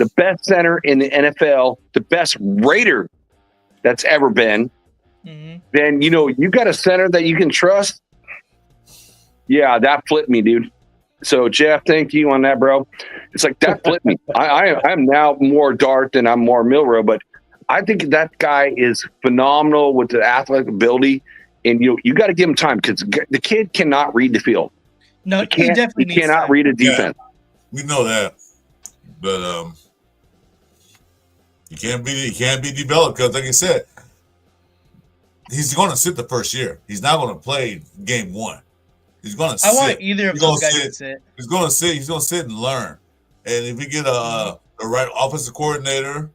the best center in the NFL, the best Raider that's ever been, then, you got a center that you can trust. Yeah, that flipped me, dude. So, Jeff, thank you on that, bro. It's like that flipped me. I'm now more Dart than I'm more Milrow, but I think that guy is phenomenal with the athletic ability, and you got to give him time because the kid cannot read the field. No, he definitely needs cannot time. read a defense. Yeah, we know that, but he can't be developed because, like I said, he's going to sit the first year. He's not going to play game one. He's going to sit. I want either of those guys to sit. He's going to sit. He's going to sit and learn. And if we get the right offensive coordinator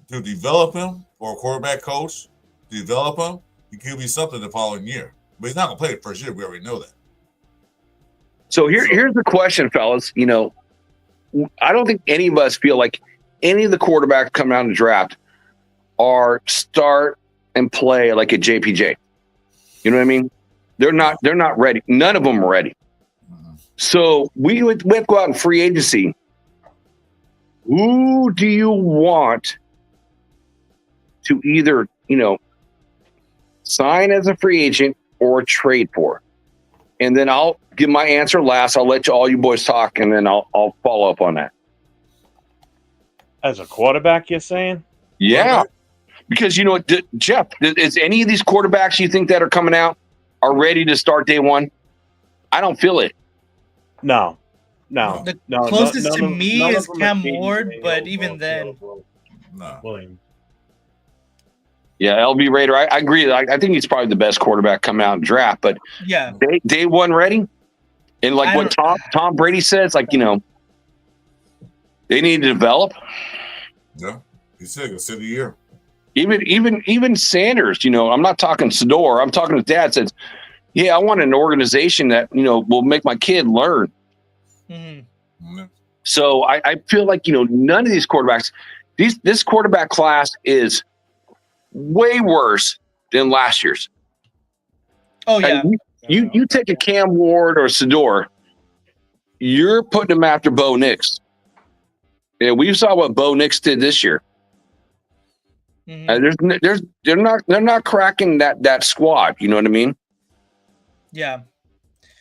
to develop him, or a quarterback coach to develop him, he could be something the following year. But he's not going to play the first year. We already know that. So here's the question, fellas. I don't think any of us feel like any of the quarterbacks coming out in the draft are start and play like a JPJ. You know what I mean? They're not ready. None of them are ready. So we have to go out in free agency. Who do you want to either, sign as a free agent or trade for? And then I'll give my answer last. I'll let all you boys talk, and then I'll follow up on that. As a quarterback, you're saying? Yeah. Because, Jeff, is any of these quarterbacks you think that are coming out are ready to start day one? I don't feel it. No. The closest to me is Cam Ward, but even then. No. William. Yeah, LB Raider, I agree. I think he's probably the best quarterback coming out in draft. But yeah, day one ready? And like what Tom Brady says, they need to develop. Yeah, he said it's in the year. Even Sanders, I'm not talking Sador. I'm talking his dad says, yeah, I want an organization that, will make my kid learn. Mm-hmm. So I feel like, none of these quarterbacks, this quarterback class is way worse than last year's. Oh, yeah. You take a Cam Ward or Sador, you're putting them after Bo Nix. Yeah, we saw what Bo Nix did this year. They're not cracking that squad. You know what I mean? Yeah.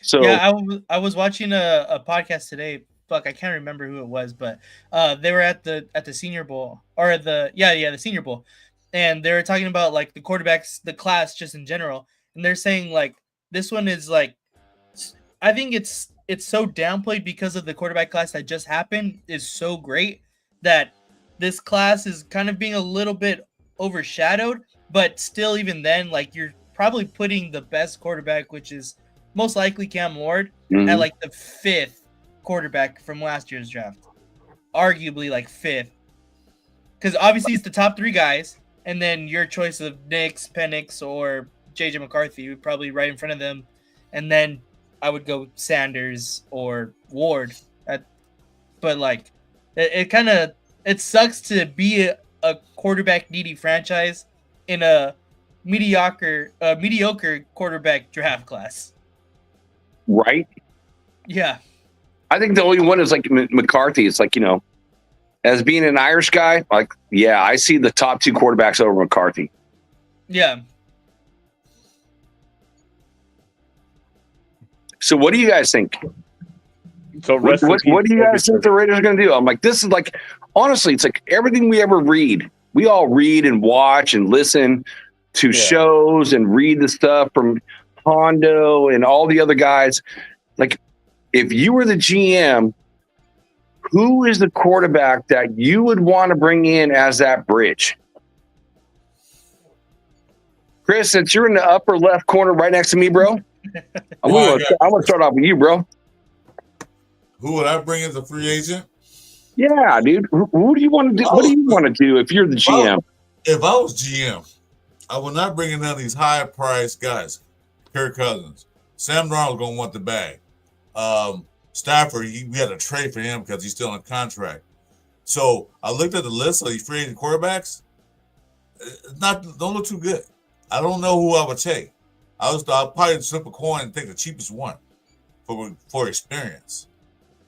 So yeah, I was watching a podcast today. Fuck, I can't remember who it was, but they were at the Senior Bowl or the Senior Bowl, and they were talking about like the quarterbacks, the class just in general, and they're saying like this one is like, I think it's so downplayed because of the quarterback class that just happened is so great that this class is kind of being a little bit overshadowed, but still even then, like you're probably putting the best quarterback, which is most likely Cam Ward, at like the 5th quarterback from last year's draft. Arguably like 5th. Because obviously it's the top 3 guys, and then your choice of Nix, Penix, or JJ McCarthy would probably right in front of them. And then I would go Sanders or Ward. But like it sucks to be a quarterback needy franchise in a mediocre quarterback draft class. Right? Yeah. I think the only one is like McCarthy. It's like, as being an Irish guy, like, yeah, I see the top 2 quarterbacks over McCarthy. Yeah. So what do you guys think? So what do you guys think the Raiders are going to do? I'm like, this is like, honestly, it's like everything we ever read. We all read and watch and listen to shows and read the stuff from Hondo and all the other guys. Like, if you were the GM, who is the quarterback that you would want to bring in as that bridge? Chris, since you're in the upper left corner right next to me, bro, I'm going to start off with you, bro. Who would I bring as a free agent? Yeah, dude. Who do you want to do? What do you want to do if you're the GM? If I was GM, I would not bring in none of these high-priced guys. Kirk Cousins. Sam Darnold's going to want the bag. Stafford, we had to trade for him because he's still on contract. So I looked at the list of these free agent quarterbacks. Don't look too good. I don't know who I would take. I'll probably flip a coin and take the cheapest one for experience.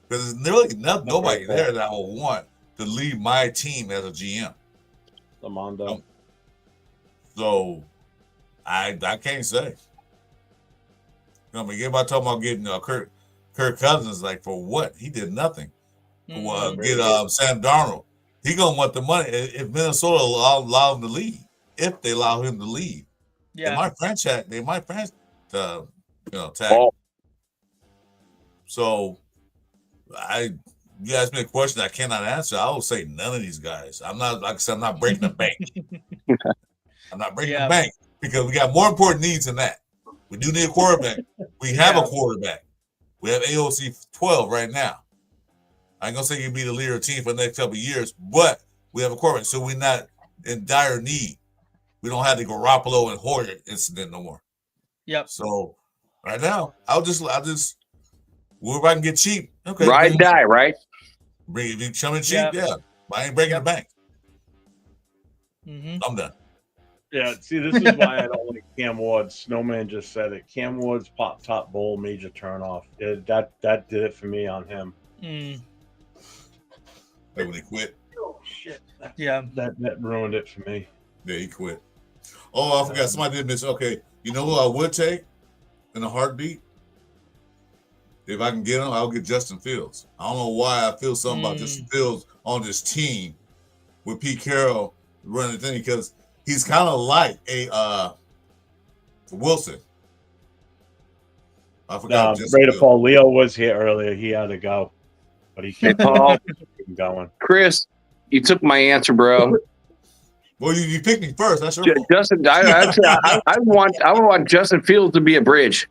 Because there's really nobody there that I would want to lead my team as a GM. Lamondo. So I can't say. I mean, everybody talking about getting Kirk Cousins, like for what? He did nothing. Get Sam Darnold. He gonna want the money if Minnesota allow him to leave. If they allow him to leave, they might franchise. They might tag. Oh. So you asked me a question I cannot answer. I will say none of these guys. I'm not, like I said, I'm not breaking the bank. I'm not breaking the bank because we got more important needs than that. We do need a quarterback. We have a quarterback. We have AOC 12 right now. I ain't gonna say you'll be the leader of the team for the next couple of years, but we have a quarterback, so we're not in dire need. We don't have the Garoppolo and Hoyer incident no more. Yep. So right now, I'll just wherever I can get cheap. Okay. Ride die, right? Bring if you come in cheap, I ain't breaking the bank. Mm-hmm. I'm done. Yeah, see, this is why I don't like Cam Ward. Snowman just said it. Cam Ward's pop top bowl major turnoff. That did it for me on him. Mm. Like when he quit. Oh shit! That ruined it for me. Yeah, he quit. Oh, I forgot. Somebody did miss. Okay, you know who I would take in a heartbeat? If I can get him, I'll get Justin Fields. I don't know why I feel something about Justin Fields on this team with Pete Carroll running the thing because he's kind of like a Wilson. I forgot. Raider Paul Leo was here earlier. He had to go, but he kept going. Chris, you took my answer, bro. Well, you picked me first. That's your fault. Justin. I want Justin Fields to be a bridge.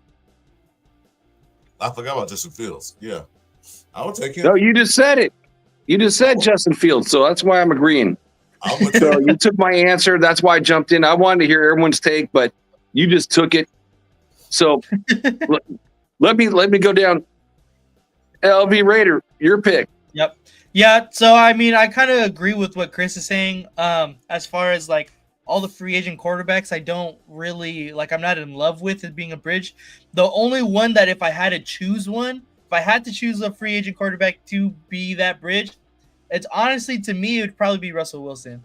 I forgot about Justin Fields. Yeah, I would take him. No, you just said it. You just said Justin Fields, so that's why I'm agreeing. So you took my answer. That's why I jumped in. I wanted to hear everyone's take, but you just took it. So let me go down. LV Raider, your pick. Yep. Yeah. So I mean, I kind of agree with what Chris is saying. As far as like all the free agent quarterbacks, I don't really like. I'm not in love with it being a bridge. The only one that if I had to choose a free agent quarterback to be that bridge, it's honestly to me it would probably be Russell Wilson.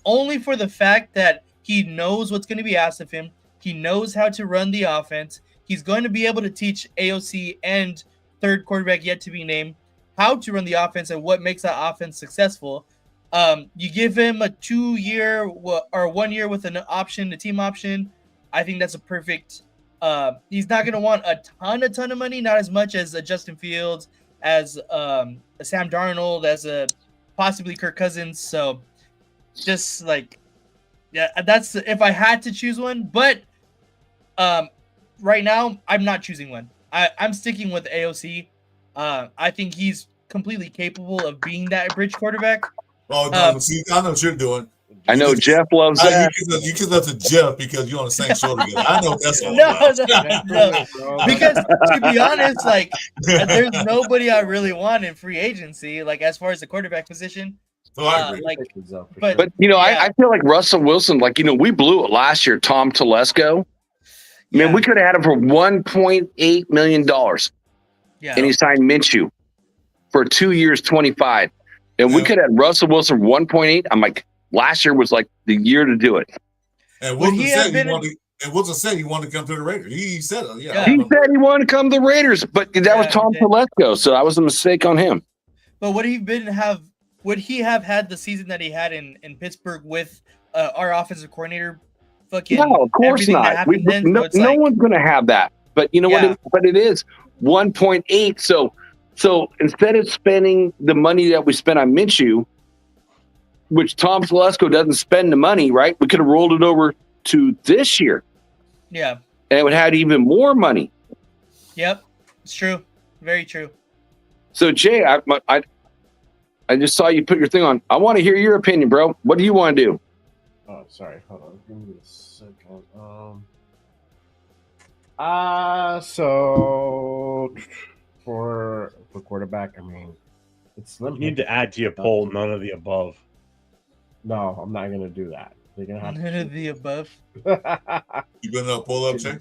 Only for the fact that he knows what's going to be asked of him. He knows how to run the offense. He's going to be able to teach AOC and third quarterback yet to be named how to run the offense and what makes that offense successful. You give him a 2-year or 1 year with an option, a team option. I think that's a perfect. He's not going to want a ton of money, not as much as a Justin Fields, as a Sam Darnold, as a possibly Kirk Cousins. So just like, yeah, that's if I had to choose one. But right now, I'm not choosing one. I'm sticking with AOC. I think he's completely capable of being that bridge quarterback. Oh, no, see, I know what you're doing. I know Jeff loves that. You can love to Jeff because you're on the same show together. I know that's all. No. Because to be honest, like there's nobody I really want in free agency, like as far as the quarterback position. I agree. But you know, I feel like Russell Wilson, like, you know, we blew it last year. Tom Telesco, man, we could have had him for $1.8 million. Yeah, and he signed Minshew for 2 years, 25. And we could have Russell Wilson 1.8. I'm like, last year was like the year to do it. And Wilson said he wanted to come to the Raiders. He said it. He said he wanted to come to the Raiders, but that was Tom Telesco, so that was a mistake on him. But would he have had the season that he had in Pittsburgh with our offensive coordinator? Fucking no, of course not. No one's going to have that. But you know what? It is 1.8. So instead of spending the money that we spent on Minshew, which Tom Telesco doesn't spend the money, right? We could have rolled it over to this year. Yeah. And it would have had even more money. Yep. It's true. Very true. So, Jay, I just saw you put your thing on. I want to hear your opinion, bro. What do you want to do? Oh, sorry. Hold on. Give me a second. So for quarterback, I mean, it's slim. You need to add to your poll none of the above. No, I'm not going to do that. They're going to have none of the above. You gonna pull up, Jay?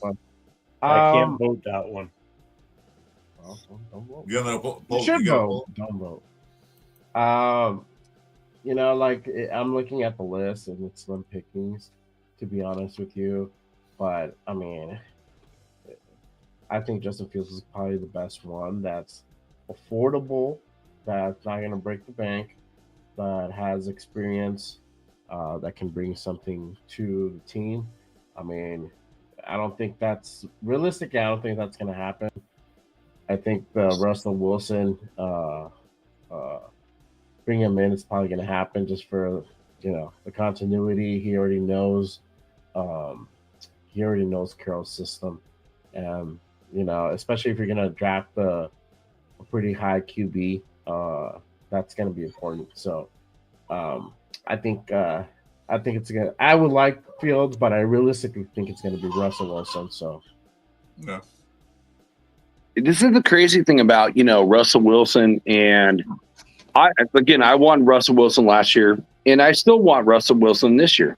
I can't vote that one. Well, don't vote. You gonna vote? You should vote. Don't vote. like I'm looking at the list and it's slim pickings, to be honest with you. But I mean, I think Justin Fields is probably the best one that's affordable, that's not going to break the bank, that has experience, that can bring something to the team. I mean, I don't think that's realistic. I don't think that's going to happen. I think the Russell Wilson bring him in is probably going to happen just for the continuity. He already knows. Um, he already knows Carroll's system, and especially if you're going to draft a pretty high QB, that's going to be important. So, I think it's gonna. I would like Fields, but I realistically think it's going to be Russell Wilson. So, Yeah. This is the crazy thing about Russell Wilson, and I won Russell Wilson last year, and I still want Russell Wilson this year.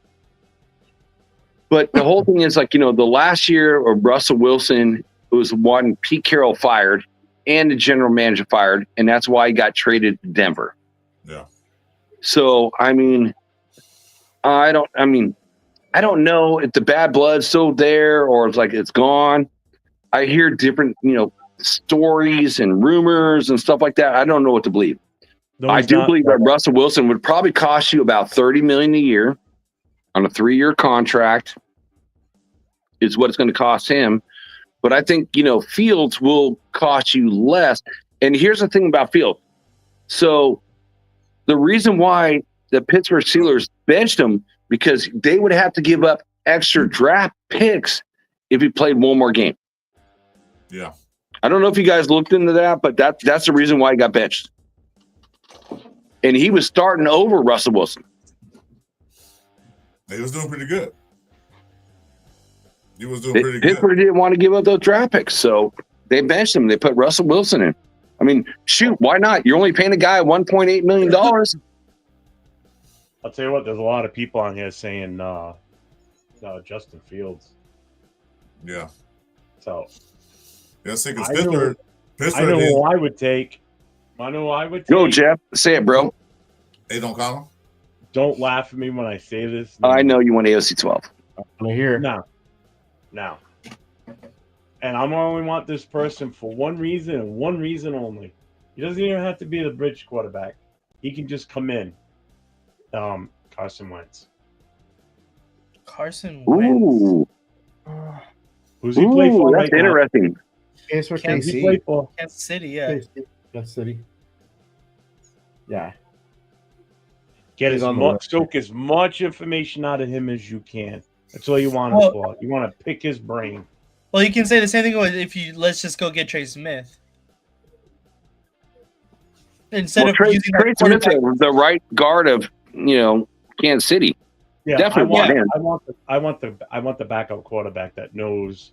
But the whole thing is the last year of Russell Wilson was one Pete Carroll fired and the general manager fired, and that's why he got traded to Denver. Yeah. So I don't know if the bad blood's still there or it's gone. I hear different stories and rumors and stuff like that. I don't know what to believe. No, I do believe that Russell Wilson would probably cost you about $30 million a year on a 3-year contract is what it's going to cost him. But I think, Fields will cost you less. And here's the thing about Fields. So the reason why the Pittsburgh Steelers benched him, because they would have to give up extra draft picks if he played one more game. Yeah. I don't know if you guys looked into that, but that's the reason why he got benched. And he was starting over Russell Wilson. He was doing pretty good. Pretty Pittsburgh good. didn't want to give up those draft picks, so they benched him. They put Russell Wilson in. I mean, shoot, why not? You're only paying a guy $1.8 million. I'll tell you what, there's a lot of people on here saying Justin Fields. Yeah. So yeah, see, because I Pittsburgh. know who I would take. Go, Jeff. Say it, bro. They don't call him? Don't laugh at me when I say this. I know you want AOC 12. I want to hear. No. And I only want this person for one reason and one reason only. He doesn't even have to be the bridge quarterback. He can just come in. Carson Wentz. Carson Wentz. Ooh. Who's he play for that's right interesting. It's for Who's he KC. play for? Kansas City, yeah. Kansas City. Yeah. Soak as much information out of him as you can. That's all you want him for. You want to pick his brain. Well, you can say the same thing if let's just go get Trey Smith. Instead of using Trey Smith, the right guard of Kansas City. Yeah, definitely I want the backup quarterback that knows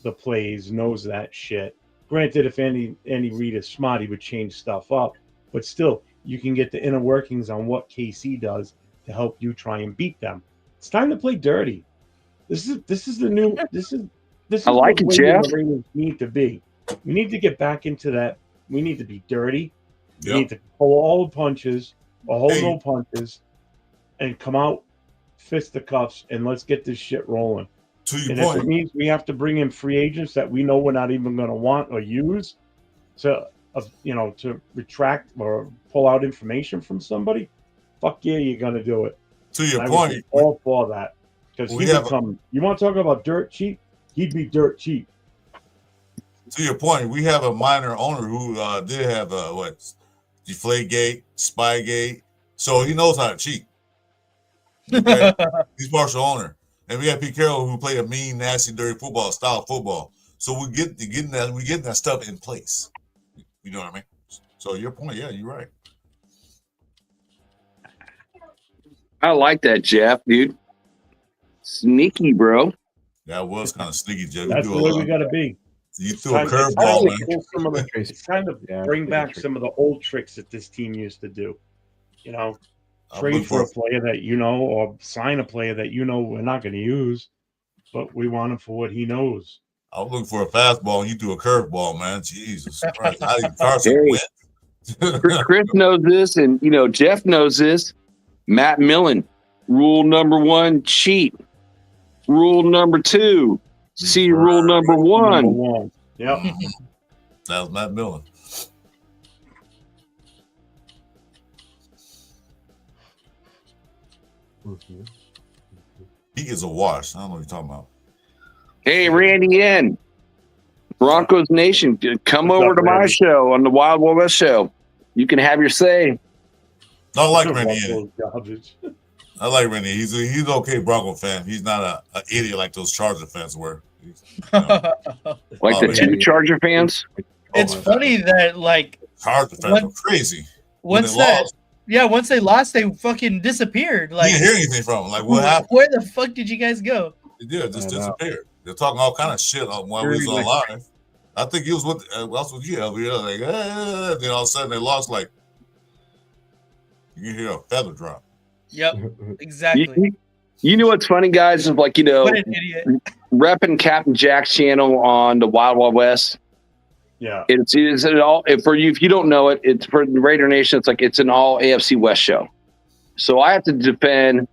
the plays, knows that shit. Granted, if Andy Reid is smart, he would change stuff up, but still, you can get the inner workings on what KC does to help you try and beat them. It's time to play dirty. This is the new. This is I like it, Jeff. The Ravens need to be. We need to get back into that. We need to be dirty. Yep. We need to pull all the punches or hold no punches, and come out fisticuffs and let's get this shit rolling. To your and point, if it means we have to bring in free agents that we know we're not even going to want or use to retract or pull out information from somebody, fuck yeah, you're going to do it. To your I point, would be all for that. Because you want to talk about dirt cheap? He'd be dirt cheap. To your point, we have a minor owner who did have Deflategate, Spygate, so he knows how to cheat. Okay? He's partial owner. And we got Pete Carroll who played a mean, nasty, dirty style football. So we're getting that stuff in place. You know what I mean? So your point, yeah, you're right. I like that, Jeff, dude. Sneaky, bro. That was kind of sneaky, Jeff. That's the way we got to be. You threw a curveball, man. It's time to bring back some of the old tricks that this team used to do. Trade for a player that or sign a player that we're not going to use, but we want him for what he knows. I was looking for a fastball, and you threw a curveball, man. Jesus Christ. How did Carson win? Chris knows this, and Jeff knows this. Matt Millen, rule number 1, cheat. Rule number 2, see rule number 1. Yep. That was Matt Millen. He gets a wash. I don't know what you're talking about. Hey, Randy N. Broncos Nation, come What's over up, to my Randy? show on the Wild Wild West show. You can have your say. I like Randy. Garbage. I like Randy. He's an okay Bronco fan. He's not an idiot like those Charger fans were. Like the man. 2 Charger fans. It's my funny that like Charger fans were crazy. When once they that lost, once they lost, they fucking disappeared. you Like, didn't hear anything from them. Like, what happened? where the fuck did you guys go? They did. Just I know. disappeared. They're talking all kind of shit while we was on live. I think he was with you. We were like, then all of a sudden they lost. Like, you can hear a feather drop. Yep, exactly. You know what's funny, guys? Is like What an idiot. repping Captain Jack's channel on the Wild Wild West. Yeah. It's an all for you. If you don't know it, it's for the Raider Nation. It's an all AFC West show. So I have to defend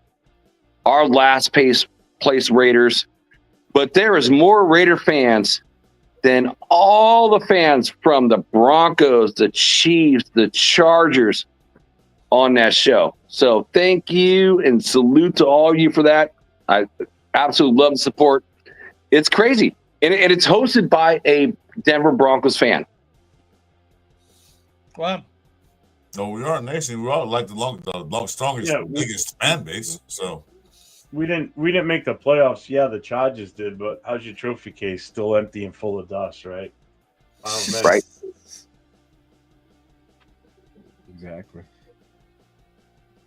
our last place Raiders, but there is more Raider fans than all the fans from the Broncos, the Chiefs, the Chargers on that show. So thank you and salute to all of you for that. I absolutely love the support. It's crazy. And it's hosted by a Denver Broncos fan. Wow. No, we are a nation. We are like the strongest, biggest fan base. So We didn't make the playoffs. Yeah, the Chargers did, but how's your trophy case? Still empty and full of dust, right? Oh, man. Right. Exactly.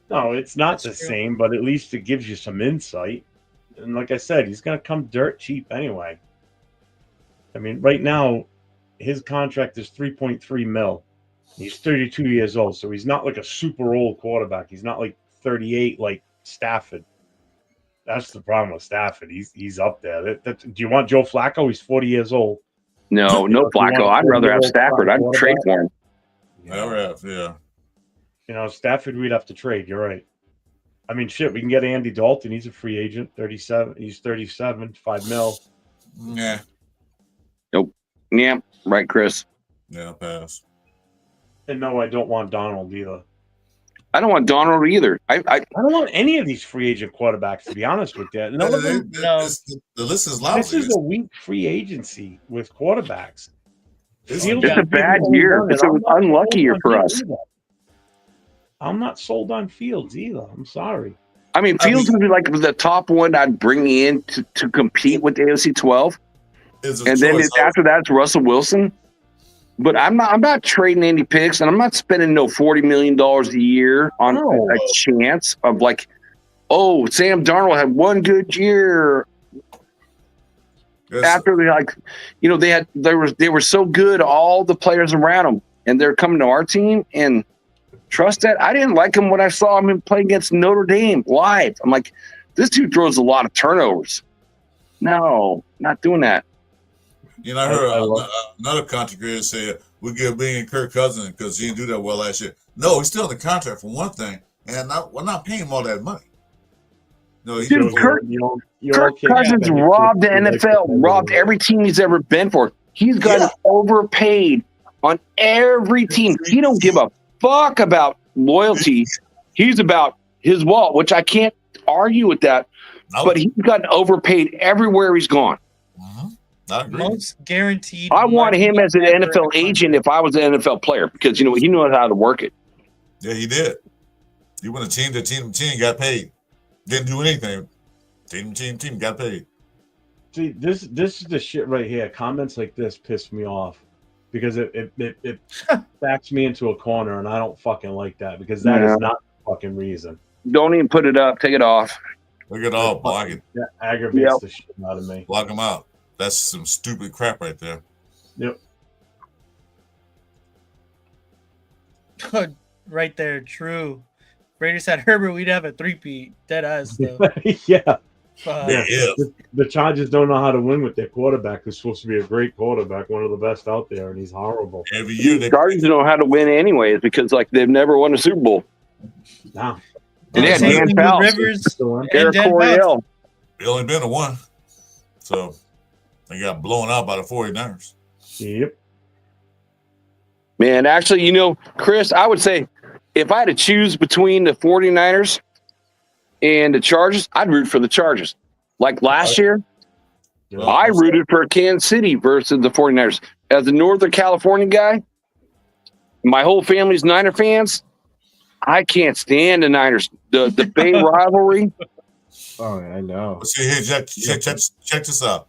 No, it's not That's the true. same, but at least it gives you some insight. And like I said, he's going to come dirt cheap anyway. I mean, right now, his contract is $3.3 million. He's 32 years old, so he's not like a super old quarterback. He's not like 38 like Stafford. That's the problem with Stafford. He's up there. Do you want Joe Flacco? He's 40 years old. No Flacco. I'd rather have Stafford. I'd trade for him. yeah. You know, Stafford, we'd have to trade. You're right. I mean, shit, we can get Andy Dalton. He's a free agent, 37. He's 37, $5 million. Yeah. Nope. Yeah, right, Chris. Yeah, pass. And no, I don't want Donald either. I don't want Donald either. I don't want any of these free agent quarterbacks, to be honest with you. No, The list is lousy. this is a weak free agency with quarterbacks. It's a bad year. It's an unlucky year for us. I'm not sold on Fields either. I'm sorry. I mean, Fields would be like the top one I'd bring in to compete with the AFC 12. And then after that, it's Russell Wilson. But I'm not trading any picks, and I'm not spending no $40 million a year on a chance of like, oh, Sam Darnold had one good year. After they were so good, all the players around them, and they're coming to our team. And trust that I didn't like him when I saw him play against Notre Dame live. I'm like, this dude throws a lot of turnovers. No, not doing that. You know, I heard another content creator say we give $1 billion Kirk Cousins because he didn't do that well last year. No, he's still in the contract for one thing, and we're not paying him all that money. No, Dude, Kirk Cousins robbed the NFL, robbed every team he's ever been for. He's gotten overpaid on every team. He don't give a fuck about loyalty. He's about his wallet, which I can't argue with that. Nope. But he's gotten overpaid everywhere he's gone. I agree. Most guaranteed. I want him as an NFL agent if I was an NFL player because he knows how to work it. Yeah, he did. He went to team, got paid. Didn't do anything. Team got paid. See, this is the shit right here. Comments like this piss me off because it backs me into a corner, and I don't fucking like that because that is not the fucking reason. Don't even put it up. Take it off. Look at all block it. That aggravates the shit out of me. Block him out. That's some stupid crap right there. Yep. Right there, true. Raiders had Herbert, we'd have a 3-peat. Dead ass though. Yeah. Yeah. The Chargers don't know how to win with their quarterback, who's supposed to be a great quarterback, one of the best out there, and he's horrible. Every year The Chargers know how to win anyways because like they've never won a Super Bowl. No. And they had Same Dan thing with Fouts, Rivers and Eric Dan Coryell. they only been to one. So they got blown out by the 49ers. Yep. Man, actually, you know, Chris, I would say if I had to choose between the 49ers and the Chargers, I'd root for the Chargers. Like last year, I rooted for Kansas City versus the 49ers. As a Northern California guy, my whole family's Niner fans. I can't stand the Niners. The Bay rivalry. Oh, I know. See, here, check this out.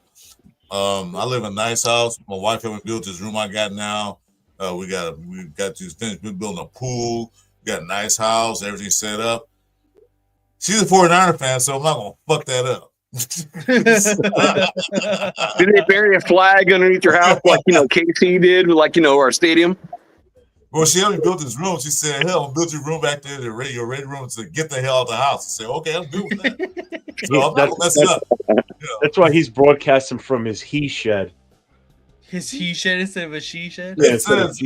I live in a nice house. My wife haven't built this room I got now. We got to finish building a pool. We got a nice house. Everything set up. She's a 49er fan, so I'm not gonna fuck that up. Did they bury a flag underneath your house like KC did with our stadium? Well, she only built this room. She said, "Hell, I'll build your room back there, your ready room, to get the hell out of the house." I said, "Okay, I'm good with that." So I'm not gonna mess it up. That's why he's broadcasting from his he shed. His he shed instead of a she shed. Yeah, It says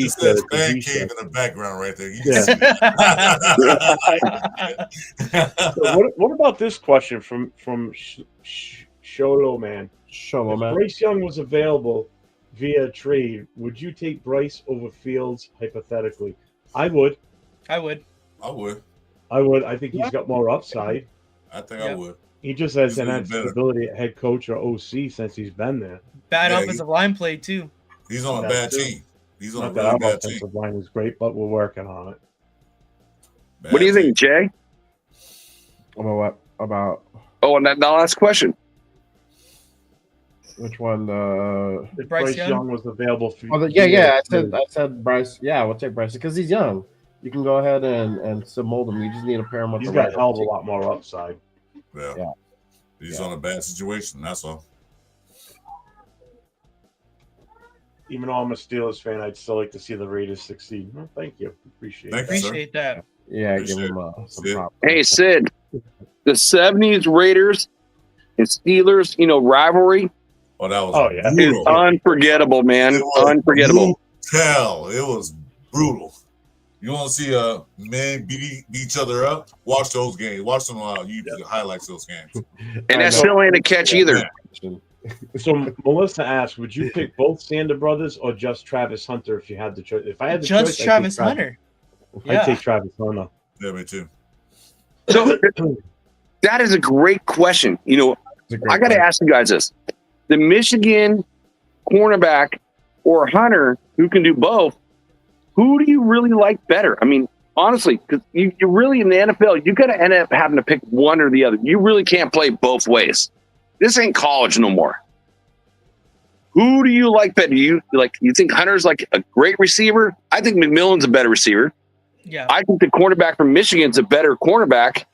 fan cave in the background right there. So what about this question from Sholo Man? Sholo If Man. Bryce Young was available via trade, would you take Bryce over Fields hypothetically? I would. I would. I think he's got more upside. I think I would. He just hasn't had better. stability at head coach or OC since he's been there. Bad offensive line play too. He's on a bad team. He's on Not a that really our bad team. offensive line is great, but we're working on it. What do you think, Jay? About what? About Oh, and that last question. which one? If Bryce Bryce Young? Young was available for Yeah. I said Bryce. Yeah, we'll take Bryce because he's young. You can go ahead and mold him. You just need to pair him with. He's the got right a hell of a team. lot more upside. Yeah. He's on a bad situation. That's all. Even though I'm a Steelers fan, I'd still like to see the Raiders succeed. Well, thank you. Appreciate Thank it. you, sir. Appreciate that. Yeah, Appreciate give him some props. Hey, Sid, the 70s Raiders and Steelers, rivalry Oh, that was Oh, yeah. is brutal. unforgettable, man. It was Unforgettable. brutal. It was brutal. You want to see men beat each other up? Watch those games. Watch them YouTube highlights of those games. And that still ain't a catch either. So Melissa asked, would you pick both Sander brothers or just Travis Hunter if you had the choice? If I had the Just choice, Travis Hunter. I'd take Travis Hunter. Yeah, me too. So that is a great question. I got to ask you guys this. The Michigan cornerback or Hunter, who can do both, who do you really like better? I mean, honestly, because you're really in the NFL, you got to end up having to pick one or the other. You really can't play both ways. This ain't college no more. Who do you like better? You think Hunter's like a great receiver? I think McMillan's a better receiver. Yeah. I think the cornerback from Michigan's a better cornerback.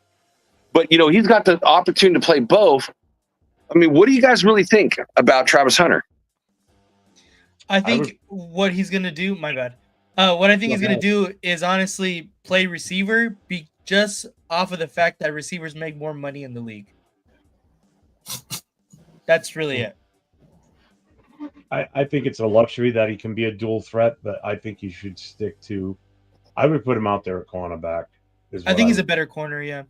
But, he's got the opportunity to play both. I mean, what do you guys really think about Travis Hunter? I think what he's gonna do. My bad. What I think he's gonna do is honestly play receiver, be just off of the fact that receivers make more money in the league. That's really it. I think it's a luxury that he can be a dual threat, but I think he should stick to. I would put him out there at cornerback. I think he's a better corner. Yeah.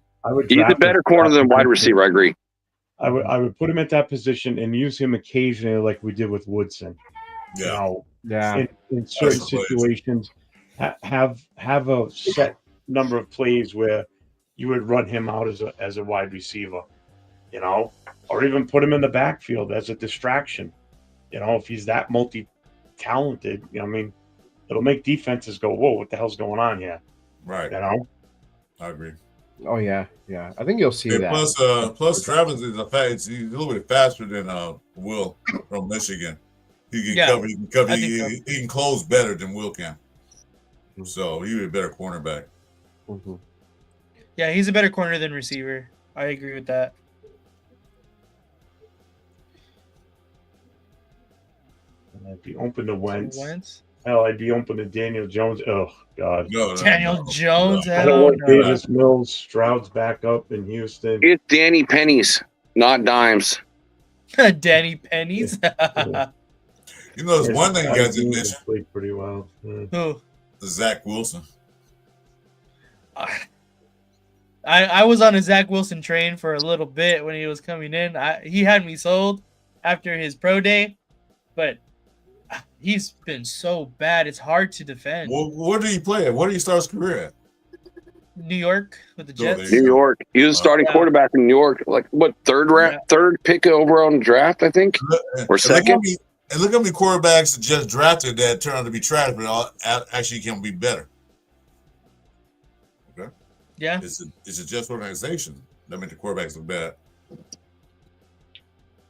He's a better corner than wide receiver. I agree. I would put him at that position and use him occasionally, like we did with Woodson. Yeah. In certain situations, have a set number of plays where you would run him out as a wide receiver, or even put him in the backfield as a distraction. If he's that multi-talented, it'll make defenses go, "Whoa, what the hell's going on here?" Right. I agree. Oh yeah. I think you'll see that. Plus Travis is he's a little bit faster than Will from Michigan. He can cover. He can cover. He can close better than Will can. So he's a better cornerback. Mm-hmm. Yeah, he's a better corner than receiver. I agree with that. I'd be open to Wentz. Hell, I'd be open to Daniel Jones. Oh God, Daniel Jones. I don't want Davis Mills. Stroud's back up in Houston. It's Danny Pennies. not dimes. Danny Pennies. You know, there's one thing you guys didn't mention. Played pretty well. Yeah. Who? Zach Wilson. I was on a Zach Wilson train for a little bit when he was coming in. He had me sold after his pro day, but he's been so bad. It's hard to defend. Well, where did he play at? Where did he start his career at? New York with the Jets. New York. He was a starting quarterback in New York. Like what, third pick over on the draft, I think, or second. And look how many quarterbacks the Jets drafted that turned out to be trash, but actually can be better. Okay. Yeah. It's a Jets organization. That meant the quarterbacks look bad.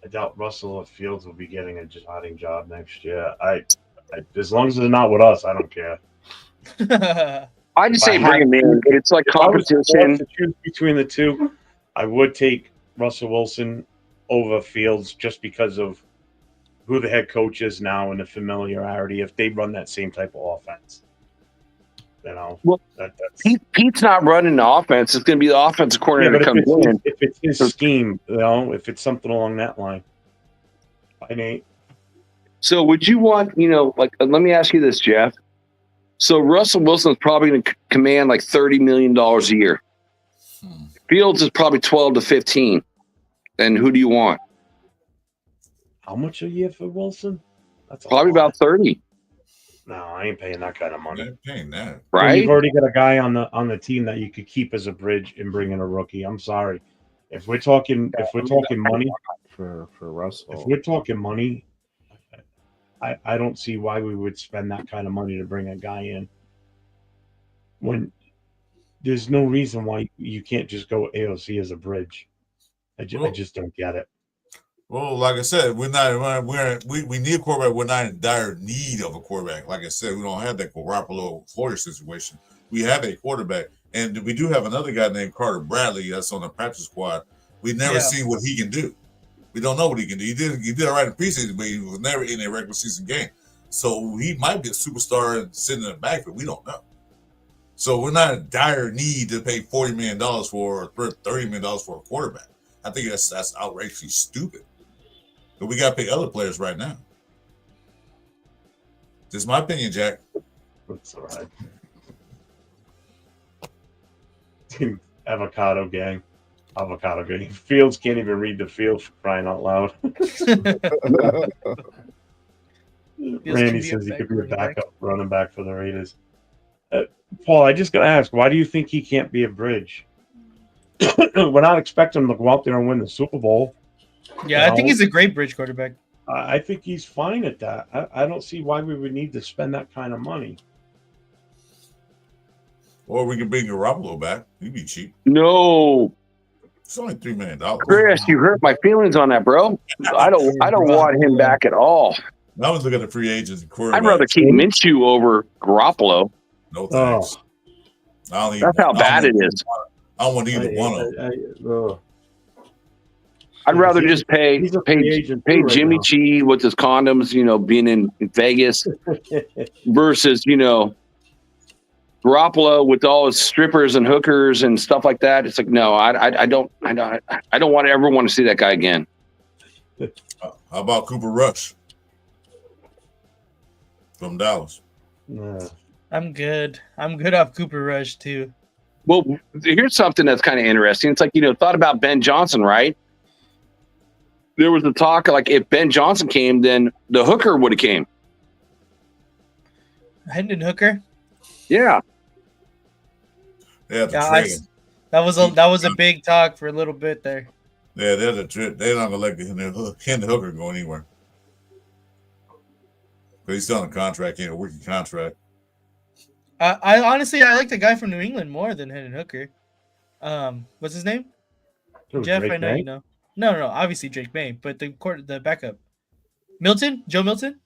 I doubt Russell or Fields will be getting a starting job next year. I as long as they're not with us, I don't care. I just say bring him in. It's like competition. If I was to choose between the two, I would take Russell Wilson over Fields just because of who the head coach is now and the familiarity. If they run that same type of offense, you know. Well, Pete's not running the offense. It's going to be the offensive coordinator that comes in. If it's his scheme, you know, if it's something along that line, I ain't. So would you want, let me ask you this, Jeff. So Russell Wilson is probably going to command like $30 million a year. Fields is probably 12 to 15. And who do you want? How much a year for Wilson? That's probably about 30. No, I ain't paying that kind of money. I ain't paying that. Right? You've already got a guy on the team that you could keep as a bridge and bring in a rookie. I'm sorry. If we're talking money for Russell, if we're talking money, I don't see why we would spend that kind of money to bring a guy in when there's no reason why you can't just go AOC as a bridge. I just don't get it. Well, like I said, we need a quarterback. We're not in dire need of a quarterback. Like I said, we don't have that Garoppolo Florida situation. We have a quarterback, and we do have another guy named Carter Bradley that's on the practice squad. We've never seen what he can do. We don't know what he can do. He did all right in preseason, but he was never in a regular season game. So he might be a superstar sitting in the backfield. We don't know. So we're not in dire need to pay $40 million for or $30 million for a quarterback. I think that's outrageously stupid. But we got to pay other players right now. Just my opinion, Jack. That's all right. Team Avocado gang. Fields can't even read the field for crying out loud. Randy says he could be a backup running back for the Raiders. Paul, I just got to ask, why do you think he can't be a bridge? We're not expecting him to go out there and win the Super Bowl. Yeah, I think he's a great bridge quarterback. I think he's fine at that. I don't see why we would need to spend that kind of money. Or we can bring Garoppolo back. He'd be cheap. No. It's only $3 million. Chris, you hurt my feelings on that, bro. I don't want him back at all. I was looking at the free agents and quarterbacks. I'd rather keep Minshew over Garoppolo. No thanks. That's how bad it is. I don't want either one of them. I'd rather just pay Jimmy G with his condoms, being in Vegas versus, Garoppolo with all his strippers and hookers and stuff like that. It's like, no, I don't want everyone to see that guy again. How about Cooper Rush from Dallas? I'm good. I'm good off Cooper Rush too. Well, here's something that's kind of interesting. It's like, thought about Ben Johnson, right? There was a talk like if Ben Johnson came, then the hooker would have came. Hendon Hooker? Yeah. That was a big talk for a little bit there. Yeah, they're not gonna let Hendon Hooker go anywhere. But he's still on a contract, a working contract. I honestly like the guy from New England more than Hendon Hooker. What's his name? Jeff, Drake I know May? you know. No, obviously Drake May, but the backup. Joe Milton?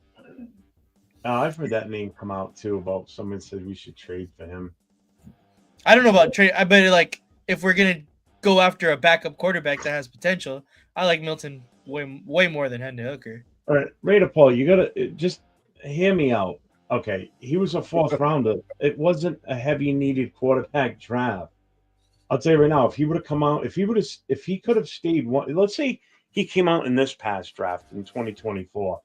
I've heard that name come out too about someone said we should trade for him. I don't know about trade. I bet if we're gonna go after a backup quarterback that has potential, I like Milton way more than Hendon Hooker. All right, Raider Paul, you gotta just hear me out. Okay, he was a fourth rounder. It wasn't a heavy needed quarterback draft. I'll tell you right now, if he would have come out, if he could have stayed one, let's say he came out in this past draft in 2024,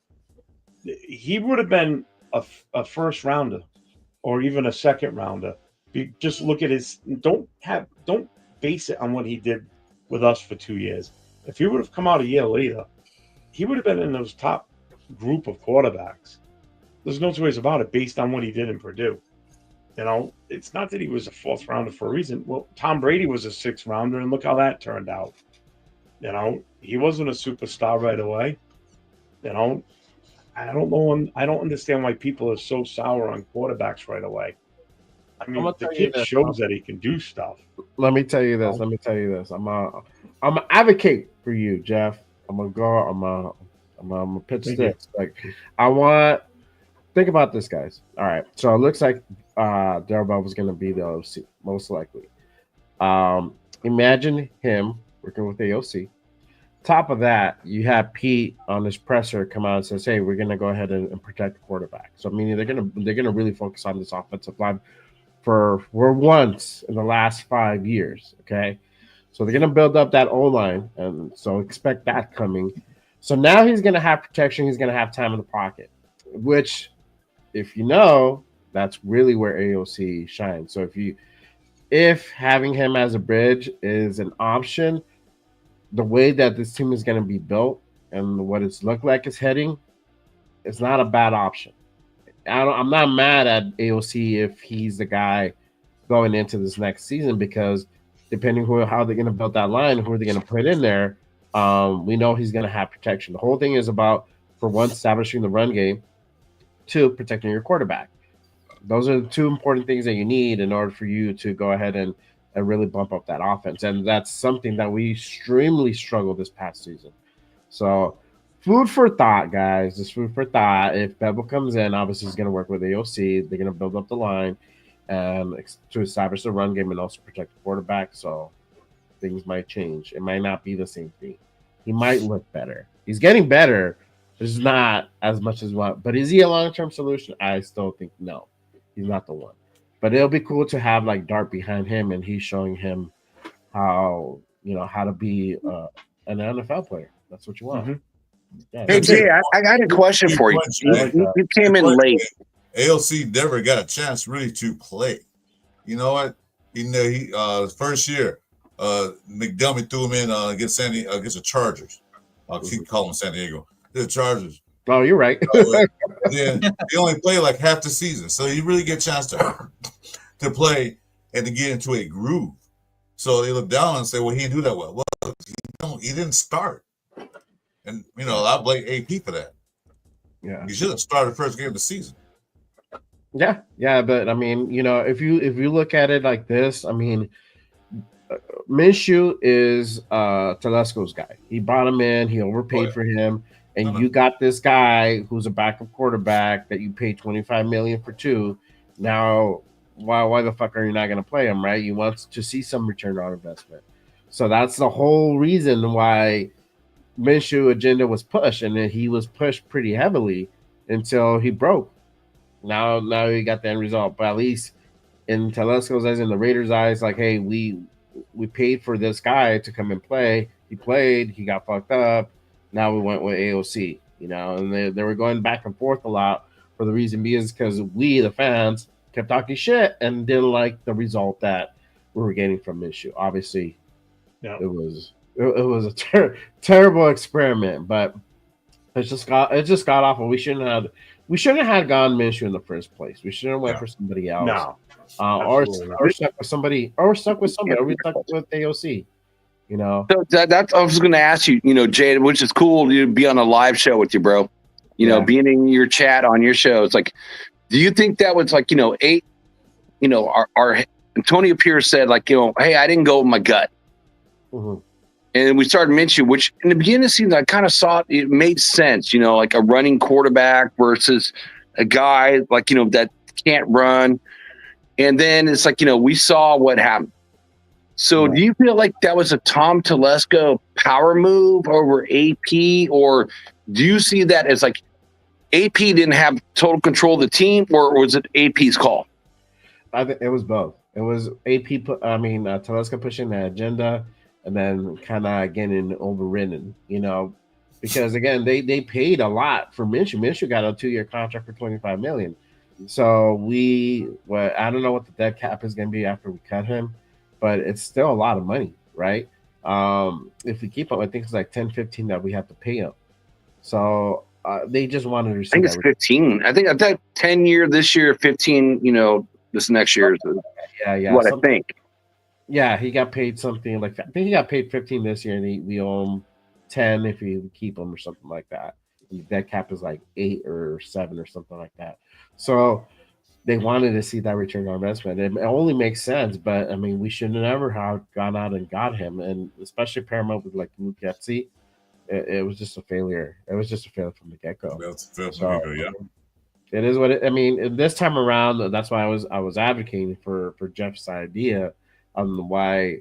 he would have been a first rounder or even a second rounder. Just look at his, don't base it on what he did with us for 2 years. If he would have come out a year later, he would have been in those top group of quarterbacks. There's no two ways about it based on what he did in Purdue. You know, it's not that he was a fourth rounder for a reason. Well, Tom Brady was a sixth rounder, and look how that turned out. You know, he wasn't a superstar right away. You know, I don't know. I don't understand why people are so sour on quarterbacks right away. I mean, the kid shows that he can do stuff. Let me tell you this. I'm an advocate for you, Jeff. I'm gonna go. I'm a pitch sticks. Like, think about this, guys. All right. So it looks like Darrell Bell was going to be the OC, most likely. Imagine him working with the OC. Top of that, you have Pete on his presser come out and says, "Hey, we're going to go ahead and protect the quarterback." So meaning they're gonna really focus on this offensive line for once in the last 5 years. Okay, so they're going to build up that O line, and so expect that coming. So now he's going to have protection. He's going to have time in the pocket, which, if you know, that's really where AOC shines. So if having him as a bridge is an option, the way that this team is going to be built and what it's looked like is heading, it's not a bad option. I'm not mad at AOC if he's the guy going into this next season, because depending how they're going to build that line, who are they going to put in there, we know he's going to have protection. The whole thing is about, for one, establishing the run game, two, protecting your quarterback. Those are the two important things that you need in order for you to go ahead and really bump up that offense. And that's something that we extremely struggled this past season. So food for thought, guys. Just food for thought. If Bevel comes in, obviously he's going to work with AOC. They're going to build up the line to establish the run game and also protect the quarterback. So things might change. It might not be the same thing. He might look better. He's getting better. There's not as much as what, but is he a long-term solution? I still think no. He's not the one. But it'll be cool to have like Dart behind him, and he's showing him how to be an NFL player. That's what you want. Mm-hmm. Yeah, hey Jay, I got a question for you. You came in late. AOC never got a chance really to play. You know what? He first year, McDermott threw him in against the Chargers. I'll keep calling San Diego. The Chargers. Oh, you're right. Yeah, he only played like half the season, so he really get a chance to play and to get into a groove. So they look down and say, "Well, he didn't do that well." Well, he didn't start, and I blame AP for that. Yeah, he should have started the first game of the season. Yeah, but I mean, if you look at it like this, I mean, Minshew is Telesco's guy. He brought him in. He overpaid for him. And you got this guy who's a backup quarterback that you paid $25 million for two. Now, why the fuck are you not going to play him, right? You want to see some return on investment. So that's the whole reason why Minshew agenda was pushed, and then he was pushed pretty heavily until he broke. Now he got the end result. But at least in Telesco's eyes, in the Raiders' eyes, like, hey, we paid for this guy to come and play. He played. He got fucked up. Now we went with AOC, and they were going back and forth a lot for the reason being is because we, the fans, kept talking shit and didn't like the result that we were getting from Minshew. Obviously, it was a terrible experiment, but it just got awful. We shouldn't have had gone Minshew in the first place. We shouldn't have went for somebody else. No, or stuck with somebody, or we stuck with AOC. So that's I was going to ask you, Jay, which is cool to be on a live show with you, bro. Being in your chat on your show. It's like, do you think that was like, our Antonio Pierce said like, hey, I didn't go with my gut. Mm-hmm. And we started mentioning, which in the beginning of the season, I kind of saw it made sense, like a running quarterback versus a guy like, that can't run. And then it's like, we saw what happened. So do you feel like that was a Tom Telesco power move over AP, or do you see that as like AP didn't have total control of the team, or was it AP's call? I think it was both. It was AP. Talisca pushing the agenda, and then kind of getting overridden. Because again, they paid a lot for Minshew. Minshew got a 2-year contract for $25 million. So I don't know what the dead cap is going to be after we cut him, but it's still a lot of money, right? If we keep him, I think it's like 10, 15 that we have to pay him. So they just wanted to see. I think it's 15. I think 10-year this year, 15. This next year. Yeah. What I think. Yeah, he got paid something like that. I think he got paid 15 this year, and we owe him 10 if we keep him or something like that. That cap is like 8 or 7 or something like that. So they wanted to see that return on investment. It only makes sense, but I mean, we should never have gone out and got him, and especially Paramount with like Luke Getsy. It was just a failure. It was just a failure from the get-go. Yeah. It is what I mean. This time around, that's why I was advocating for Jeff's idea on why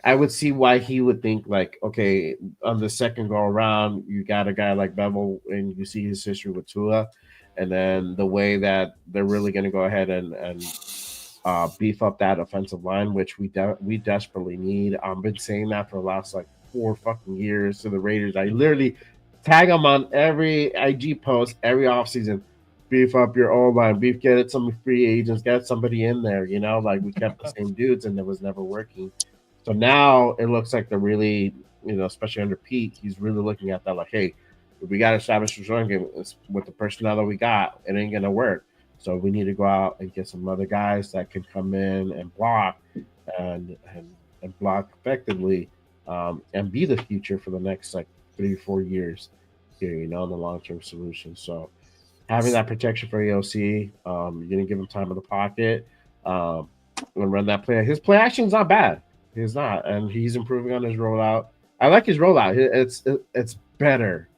I would see why he would think like, okay, on the second go around, you got a guy like Bevel, and you see his history with Tua, and then the way that they're really going to go ahead and beef up that offensive line, which we desperately need. I've been saying that for the last like 4 fucking years to the Raiders. I literally tag them on every IG post every offseason. Beef up your O-line, get some free agents, get somebody in there, like we kept the same dudes and it was never working. So now it looks like they're really, especially under Pete, he's really looking at that like, hey, if we got to establish a run game with the personnel that we got, it ain't going to work. So we need to go out and get some other guys that can come in and block and block effectively and be the future for the next like 3-4 years here, the long-term solution. So having that protection for AOC, you're going to give him time in the pocket and run that play. His play action is not bad. He's not. And he's improving on his rollout. I like his rollout. It's better.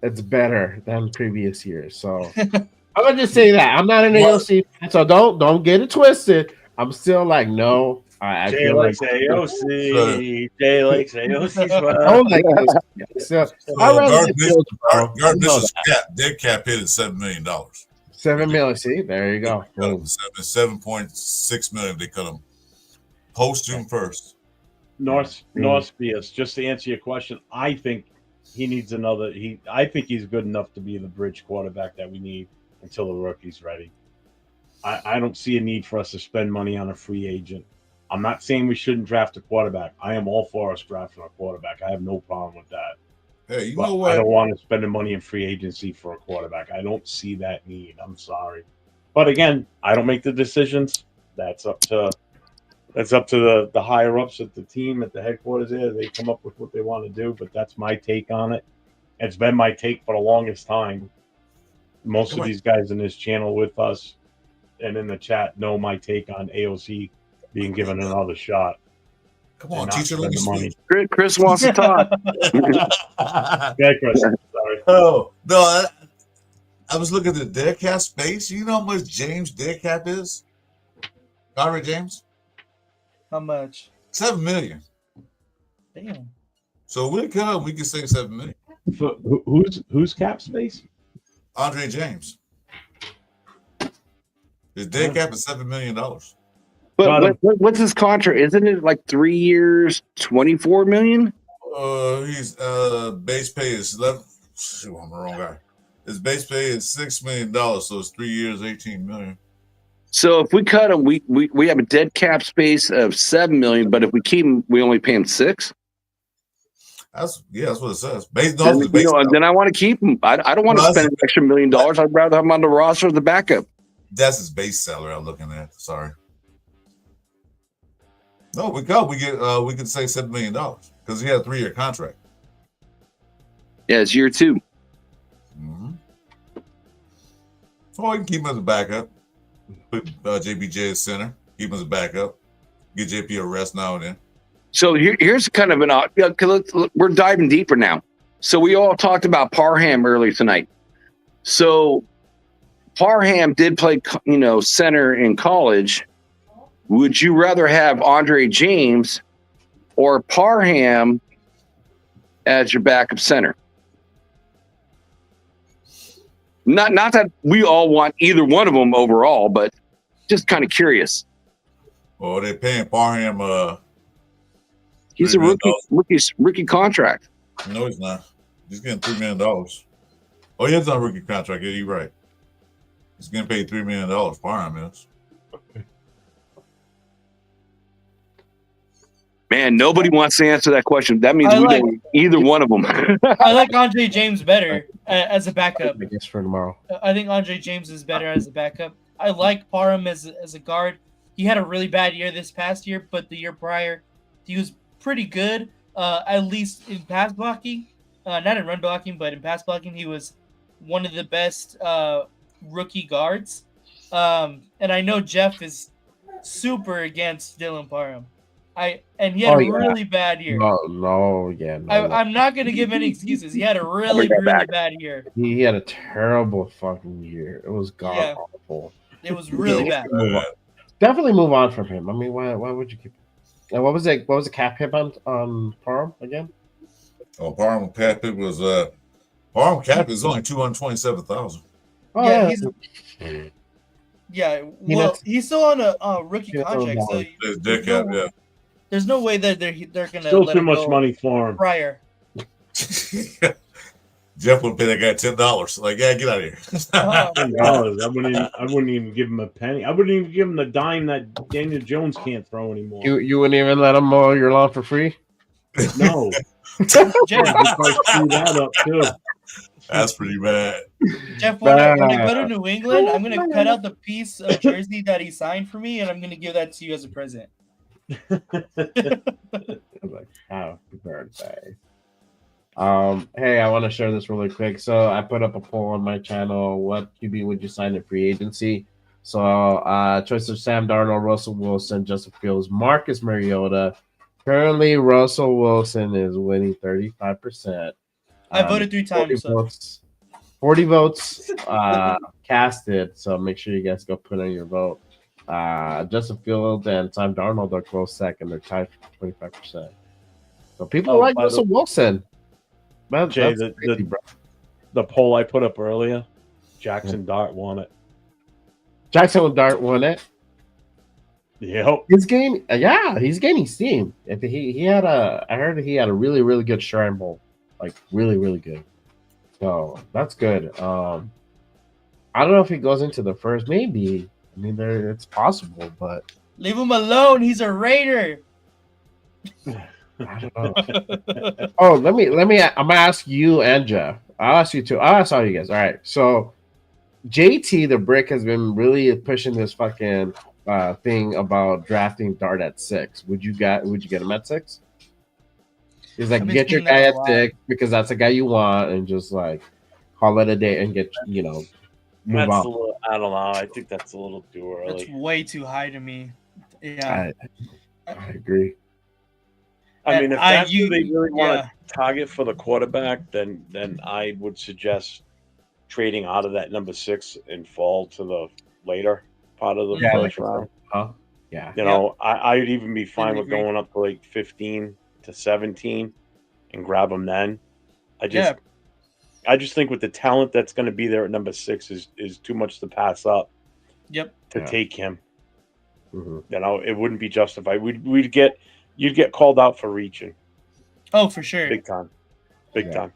It's better than previous years. So I'm going to just say that. I'm not an AOC fan, so don't get it twisted. I'm still like, no. I Jay feel likes like AOC. Jay likes AOC. I don't like this. So dead cap hit at $7 million. $7 million. See, there you go. $7.6 million. They cut him post June 1st. North Spears, just to answer your question, I think he needs another. I think he's good enough to be the bridge quarterback that we need until the rookie's ready. I don't see a need for us to spend money on a free agent. I'm not saying we shouldn't draft a quarterback. I am all for us drafting a quarterback. I have no problem with that. Hey, you but know what? I don't want to spend the money in free agency for a quarterback. I don't see that need. I'm sorry. But again, I don't make the decisions. That's up to the higher ups at the team, at the headquarters there. They come up with what they want to do, but that's my take on it. It's been my take for the longest time. Most of these guys in this channel with us and in the chat know my take on AOC being given another shot. Come on, teacher, let me speak. Chris wants to talk. Yeah, Chris. Sorry. Oh, no, I was looking at the dead cap space. You know how much James dead cap is? Conrad James? How much? $7 million. Damn. So we can say $7 million. So who's cap space? Andre James. His dead cap is $7 million. But what's his contract? Isn't it like 3 years, $24 million? He's base pay is 11. Shoot, I'm the wrong guy. His base pay is $6 million, so it's 3 years, $18 million. So if we cut him, we have a dead cap space of $7 million, but if we keep him, we only pay him $6. That's what it says. Then I want to keep him. I don't want to spend an extra $1 million. I'd rather have him on the roster as the backup. That's his base salary I'm looking at. Sorry. No, we can say $7 million because he had a 3-year contract. Yeah, it's year 2. Mm-hmm. So we can keep him as a backup. Put JBJ as center. Keep him as a backup. Get JP a rest now and then. So here's kind of an odd. We're diving deeper now. So we all talked about Parham earlier tonight. So Parham did play, center in college. Would you rather have Andre James or Parham as your backup center? Not that we all want either one of them overall, but just kind of curious. Well, they're paying Parham. He's a rookie contract. No, he's not. He's getting $3 million. Oh, he is on a rookie contract. Yeah, you're right. He's getting paid $3 million. Parham is. Man, nobody wants to answer that question. That means we don't either one of them. I like Andre James better as a backup. I guess for tomorrow. I think Andre James is better as a backup. I like Parham as a guard. He had a really bad year this past year, but the year prior, he was pretty good, at least in pass blocking. Not in run blocking, but in pass blocking, he was one of the best rookie guards. And I know Jeff is super against Dylan Parham. And he had a really bad year. No. I'm not going to give any excuses. He had a really bad year. He had a terrible fucking year. It was god awful. It was really bad. Definitely move on from him. I mean, why would you keep him? And what was the cap hit on Parham again? Oh, Parham cap hit was Parham cap is only $227,000. Oh, yeah. Well, he's still on a rookie contract, so there's no way that they're gonna still let too him much go money for him. Prior. Jeff would pay that guy $10. Like, yeah, get out of here. $10. I wouldn't even give him a penny. I wouldn't even give him the dime that Daniel Jones can't throw anymore. You wouldn't even let him mow your lawn for free? No. Jeff, screw that up too. That's pretty bad. Jeff, when I go to New England, I'm gonna cut out the piece of jersey that he signed for me, and I'm gonna give that to you as a present. I'm like, how birthday. Hey, I want to share this really quick. So I put up a poll on my channel. What QB would you sign in free agency? So choice of Sam Darnold, Russell Wilson, Justin Fields, Marcus Mariota. Currently, Russell Wilson is winning 35%. I voted 3 times. 40 votes casted. So make sure you guys go put in your vote. Justin Fields and Sam Darnold are close second. They're tied for 25%. So people like Russell Wilson. Jay, the poll I put up earlier, Jackson Dart won it. Jackson Dart won it. Yep. He's gaining steam. I heard he had a really, really good Shrine Bowl. Like really, really good. So that's good. I don't know if he goes into the first. Maybe. I mean, it's possible, but leave him alone. He's a Raider. I don't know. Oh, let me. I'm gonna ask you and Jeff. I'll ask you too. I'll ask all you guys. All right. So, JT the Brick has been really pushing this fucking thing about drafting Dart at 6. Would you get him at 6? He's like, get your guy at 6 because that's the guy you want, and just like call it a day and get move on. I don't know. I think that's a little too early. That's way too high to me. Yeah, I agree. I mean, if that's who they really want to target for the quarterback, then I would suggest trading out of that number 6 and fall to the later part of the first round. Yeah. I'd even be fine with going up to like 15 to 17 and grab them then. I just think with the talent that's going to be there at number 6 is too much to pass up. Yep. To take him. Mm-hmm. It wouldn't be justified. You'd get called out for reaching. Oh, for sure. Big time. Time.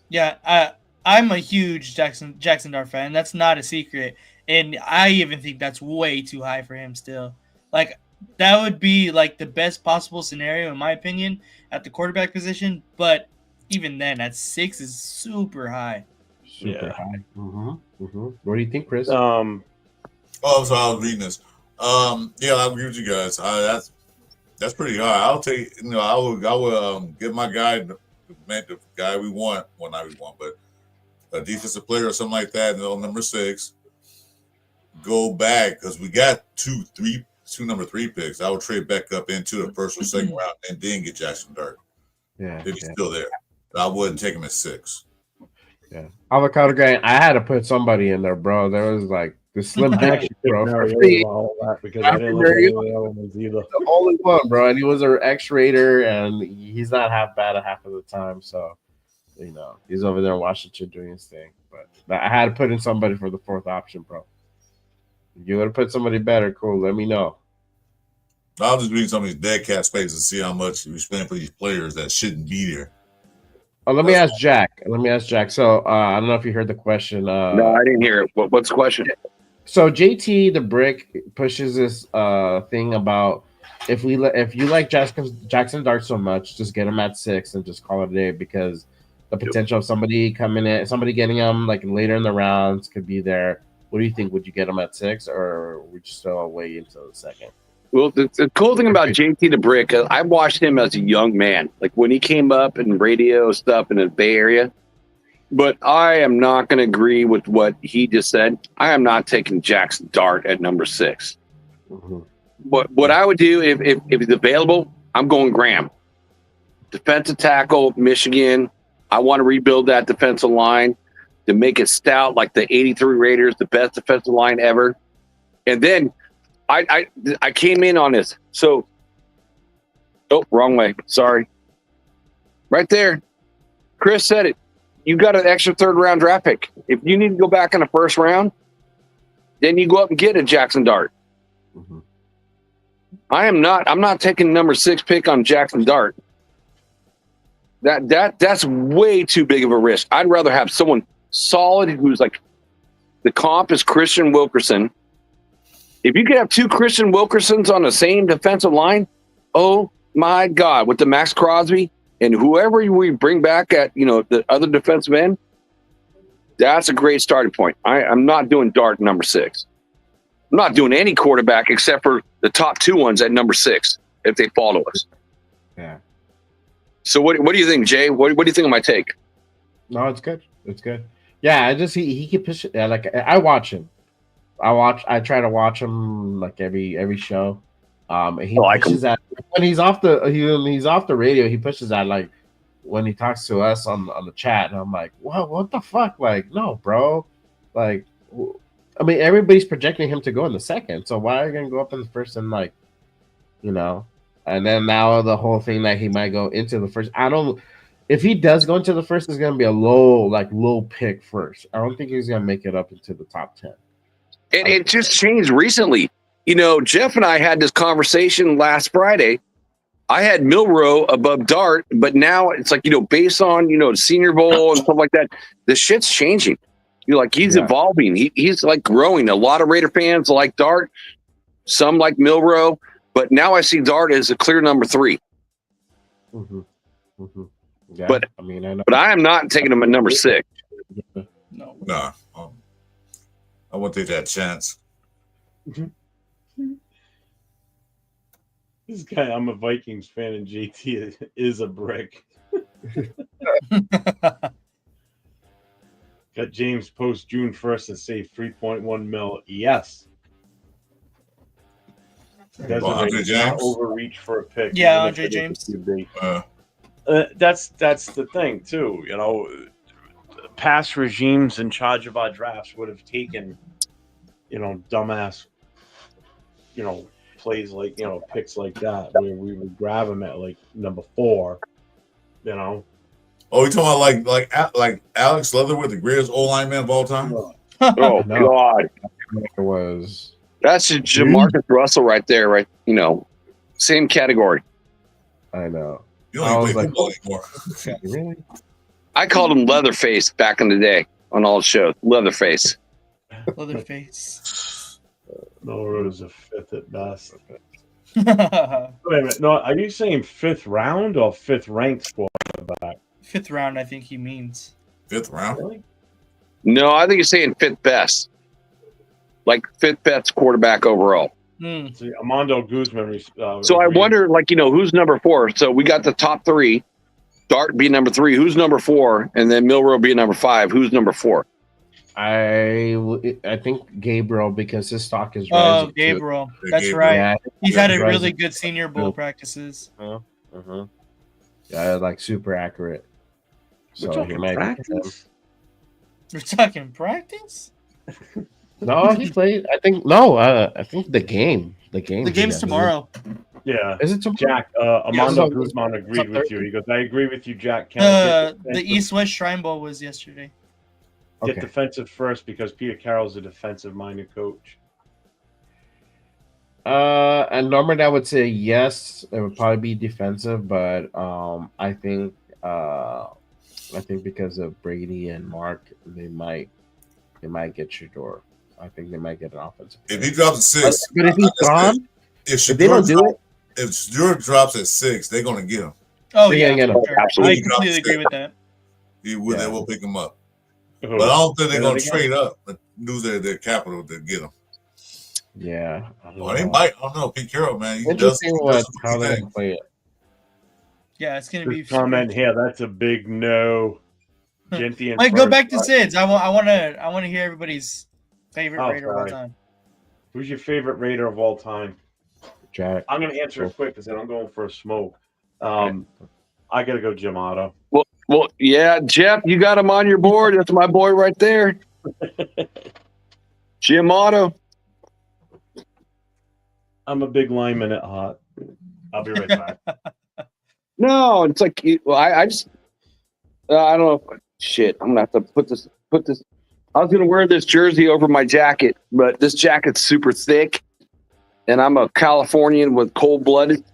Yeah, I'm a huge Jackson Dart fan. That's not a secret. And I even think that's way too high for him still. Like, that would be like the best possible scenario, in my opinion, at the quarterback position. But even then, at 6 is super high. Super high. Mm-hmm. What do you think, Chris? So I was reading this. Yeah, I agree with you guys. That's pretty high. I'll take. I will give my guy the guy we want. Well, not we want, but a defensive player or something like that. Number 6. Go back because we got two number 3 picks. I would trade back up into the first or second round and then get Jackson Dart. Yeah, if he's still there. I wouldn't take him at 6. Yeah, avocado guy. I had to put somebody in there, bro. There was like the slim action, bro. Because I didn't look at the other ones either. The only one, bro, and he was an X-Raider, and he's not half bad at half of the time. So, he's over there in Washington doing his thing. But I had to put in somebody for the 4th option, bro. If you want to put somebody better, cool. Let me know. I'll just read some of these dead cat spaces and see how much we spend for these players that shouldn't be there. Oh, let me ask Jack. So I don't know if you heard the question. No, I didn't hear it. What's the question? So JT the Brick pushes this thing about if you like Jackson Dart so much, just get him at 6 and just call it a day, because the potential of somebody getting him like later in the rounds could be there. What do you think? Would you get him at 6, or would you still wait until the second? Well, the cool thing about JT the Brick, I watched him as a young man, like when he came up in radio stuff in the Bay Area. But I am not going to agree with what he just said. I am not taking Jackson Dart at number 6. Mm-hmm. What I would do if he's available, I'm going Graham. Defensive tackle, Michigan. I want to rebuild that defensive line to make it stout like the 83 Raiders, the best defensive line ever. And then I came in on this. So, wrong way. Sorry. Right there. Chris said it. You got an extra 3rd round draft pick. If you need to go back in the 1st round, then you go up and get a Jackson Dart. Mm-hmm. I'm not taking number 6 pick on Jackson Dart. That's way too big of a risk. I'd rather have someone solid who's like the comp is Christian Wilkerson. If you could have 2 Christian Wilkersons on the same defensive line, oh my God, with the Max Crosby and whoever we bring back at the other defensive end, that's a great starting point. I'm not doing Dart number 6. I'm not doing any quarterback except for the top 2 ones at number 6 if they fall to us. Yeah. So what do you think, Jay? What do you think of my take? No, it's good. It's good. Yeah, I just he can push it. Like I watch him. I try to watch him like every show. He pushes that when he's off the radio. He pushes that like when he talks to us on the chat, and I'm like, what the fuck? Like, no, bro. Like, I mean, everybody's projecting him to go in the 2nd. So why are you gonna go up in the 1st and like, And then now the whole thing that he might go into the 1st. I don't. If he does go into the 1st, it's gonna be a low pick first. I don't think he's gonna make it up into the top 10. And it just changed recently. Jeff and I had this conversation last Friday. I had Milrow above Dart, but now it's like, based on, Senior Bowl and stuff like that, the shit's changing. He's evolving. He's like growing. A lot of Raider fans like Dart, some like Milrow, but now I see Dart as a clear number 3. Mm-hmm. Mm-hmm. Yeah, but I mean, I know. But I am not taking him at number 6. No. I won't take that chance. This guy, I'm a Vikings fan, and JT is a brick. Got James post June 1st and save 3.1 mil. Yes. Doesn't overreach for a pick. Yeah, Andre James. That's the thing too. Past regimes in charge of our drafts would have taken, dumbass, plays like picks like that where we would grab him at like number 4. Oh, you talking about like Alex Leatherwood, the greatest O-line man of all time? Oh God, it was. That's Jamarcus Russell right there, right? Same category. I know. You don't even play football anymore. Really? I called him Leatherface back in the day on all the shows. Leatherface. No, it was a 5th at best. Wait a minute. No, are you saying 5th round or 5th ranked quarterback? 5th round, I think he means. 5th round? Really? No, I think he's saying 5th best. Like 5th best quarterback overall. See, Armando Guzman. So I wonder, who's number 4? So we got the top 3. Dart be number 3. Who's number 4? And then Milrow be number 5. Who's number 4? I think Gabriel, because his stock is rising. Oh, Gabriel. That's Gabriel. right. Yeah, He's had a really good Senior Bowl practices. Yeah, like super accurate. So he might practice? We're talking practice? No, he played. I think the game. The game's tomorrow. Yeah. Is it tomorrow? Jack, Armando Guzman agreed with you. He goes, I agree with you, Jack. The East-West Shrine Bowl was yesterday. Get defensive first because Peter Carroll's a defensive-minded coach. And normally I would say yes. It would probably be defensive, but I think because of Brady and Mark, they might get Shador. I think they might get an offensive player. If he drops at 6, but if he's gone, if they don't do it, if Shador drops at 6, they're gonna get him. Oh they're yeah, gonna get him. sure. Absolutely. I completely agree with that. They will pick him up. Who? But I don't think they're Say gonna that again? trade up and lose their capital to get him. Yeah. I don't Well, they know. might. I don't know. Pete Carroll, man. He Interesting does how some they things. play it. Yeah, it's gonna be This comment here, that's a big no. Genty and Mike, go First, back to right? Sid's. I want to hear everybody's favorite Oh, Raider of all sorry. time. Who's your favorite Raider of all time? Jack. I'm going to answer it quick because then I'm going for a smoke. I got to go Jim Otto. Well, yeah, Jeff, you got him on your board. That's my boy right there. Jim Otto. I'm a big lineman at heart. I'll be right back. No, it's like I just I don't know. Shit, I'm gonna have to put this. I was gonna wear this jersey over my jacket, but this jacket's super thick, and I'm a Californian with cold blooded.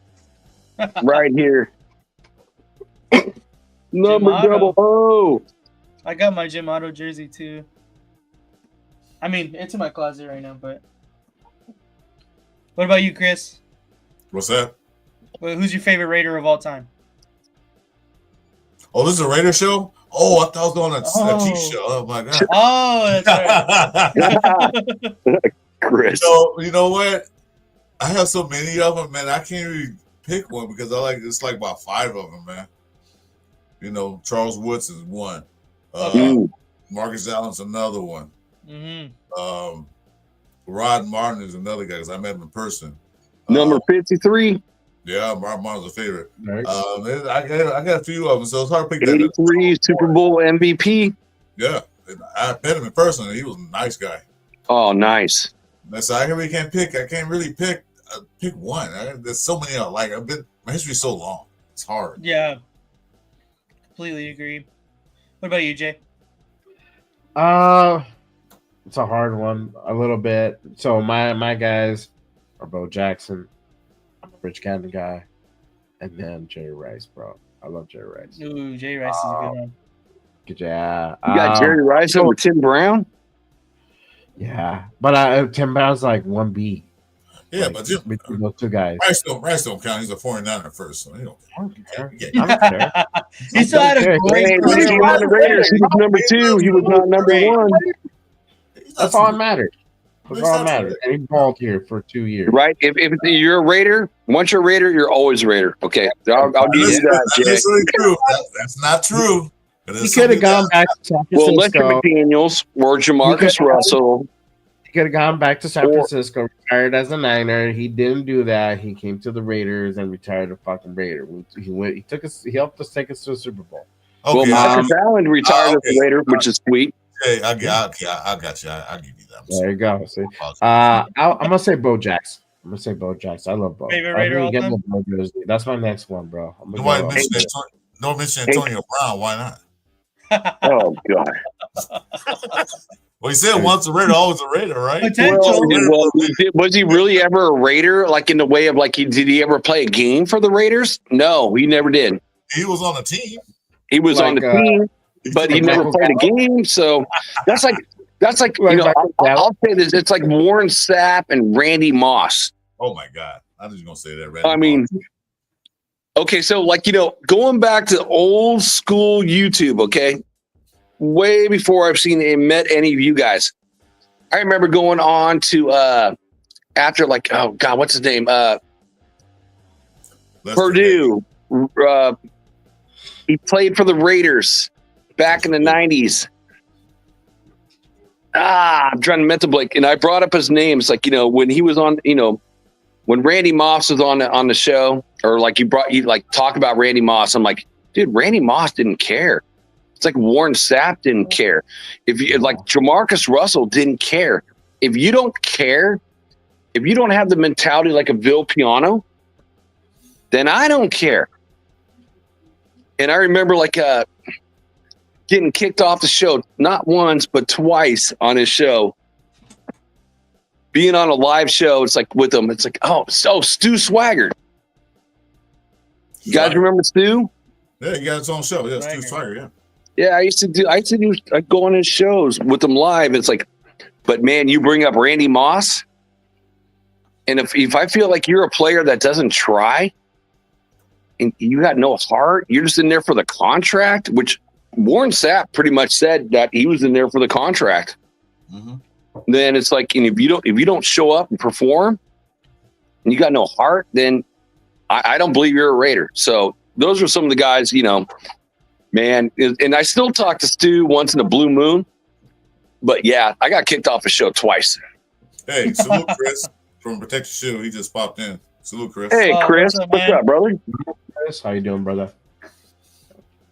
Right here, number Jim Otto. double O. I got my Jim Otto jersey too. I mean, it's in my closet right now, but what about you, Chris? What's that? Who's your favorite Raider of all time? Oh, this is a Raider show? Oh, I thought I was on a Chiefs show. Oh my god. Oh, that's right. Chris. You know what? I have so many of them, man. I can't really pick one because it's like about 5 of them, man. You know, Charles Woods is one. Marcus Allen's another one. Mm-hmm. Rod Martin is another guy because I met him in person. Number 53. Yeah, Rod Martin's a favorite. Nice. I got a few of them, so it's hard to pick that. 83 Super Bowl MVP. Yeah, I met him in person, and he was a nice guy. Oh, nice. So I really can't pick. I can't really pick one. There's so many I like. My history's so long. It's hard. Yeah, completely agree. What about you, Jay? It's a hard one, a little bit. So my guys are Bo Jackson. I'm a Rich Cannon guy, and then Jerry Rice, bro. I love Jerry Rice. Ooh, Jerry Rice is a good one. Yeah, You got Jerry Rice over Tim Brown. Yeah, but Tim Brown's like 1B. Yeah, like, but Jim, between those two guys. Rice don't count. He's a 49er first, so he don't count. I don't care. He still had a Hey, great when he came on the Raiders, he was number 2. He was not number 1. That's all that mattered. That's all that mattered. And he balled here for 2 years. Right? If you're a Raider, once you're a Raider, you're always a Raider. Okay, I'll give you that, Jay. That's really true. That's not true. He could have gone back to San Well, Lester Francisco. McDaniels or Jamarcus Russell. He could have gone back to San Francisco, retired as a Niner. He didn't do that. He came to the Raiders and retired a fucking Raider. He helped us take us to a Super Bowl. Okay, Well, Marcus Allen retired as a Raider, which is sweet. hey, I got you. I'll give you that. There you go. See, I'm gonna say Bo Jackson. I love Bo. Favorite Raider all time? That's my next one, bro. Nobody mentioned Antonio Brown. Why not? Oh, God. Well, he said once a Raider, always a Raider, right? Potential. Well, was he really ever a Raider? Like in the way of did he ever play a game for the Raiders? No, he never did. He was on the team. He was on the team, but he never played a game. So that's like I'll say this. It's like Warren Sapp and Randy Moss. Oh my God, I was just gonna say that. Randy I mean, okay, so going back to old school YouTube, okay, way before I've met any of you guys. I remember going on to after oh God, what's his name? Purdue. He played for the Raiders back in the 90s. I'm trying to mental blank, and I brought up his name. It's like when he was on, when Randy Moss was on the show, or you talk about Randy Moss. I'm like, dude, Randy Moss didn't care. It's like Warren Sapp didn't care. If you Jamarcus Russell didn't care. If you don't care, if you don't have the mentality like a Vil Piano, then I don't care. And I remember getting kicked off the show, not once, but twice on his show being on a live show, it's like with them, it's like, oh, so Stu Swagger. You guys remember Stu? Yeah, he got his own show. Yeah, Stu Swagger. Swagger, yeah. Yeah, I used to do I'd go on his shows with them live. It's like, but man, you bring up Randy Moss. And if I feel like you're a player that doesn't try and you got no heart, you're just in there for the contract, which Warren Sapp pretty much said that he was in there for the contract. Mm-hmm. Then it's like, and if you don't show up and perform and you got no heart, then I don't believe you're a Raider. So those are some of the guys, man. And I still talk to Stu once in a blue moon. But yeah, I got kicked off a show twice. Hey, salute Chris from Protect Your Shield. He just popped in. Salute, Chris. Hey, Chris. What's up, brother? Chris, how you doing, brother?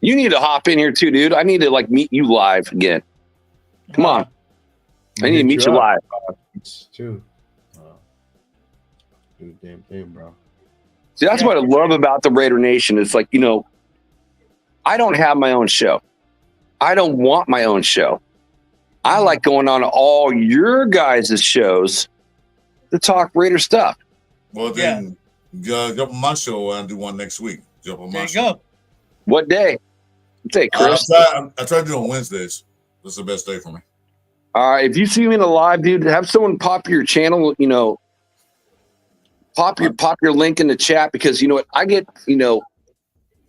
You need to hop in here too, dude. I need to meet you live again. Come on. I need to meet you live. Too. Do the damn thing, bro. See, that's what I love about the Raider Nation. It's like, I don't have my own show. I don't want my own show. I like going on all your guys' shows to talk Raider stuff. Well, then jump on my show and do one next week. Jump on my There you show. go. What day? Say, Chris. I try to do it on Wednesdays. That's the best day for me. All right. If you see me in a live, dude, have someone pop your channel, pop your link in the chat, because you know what? I get,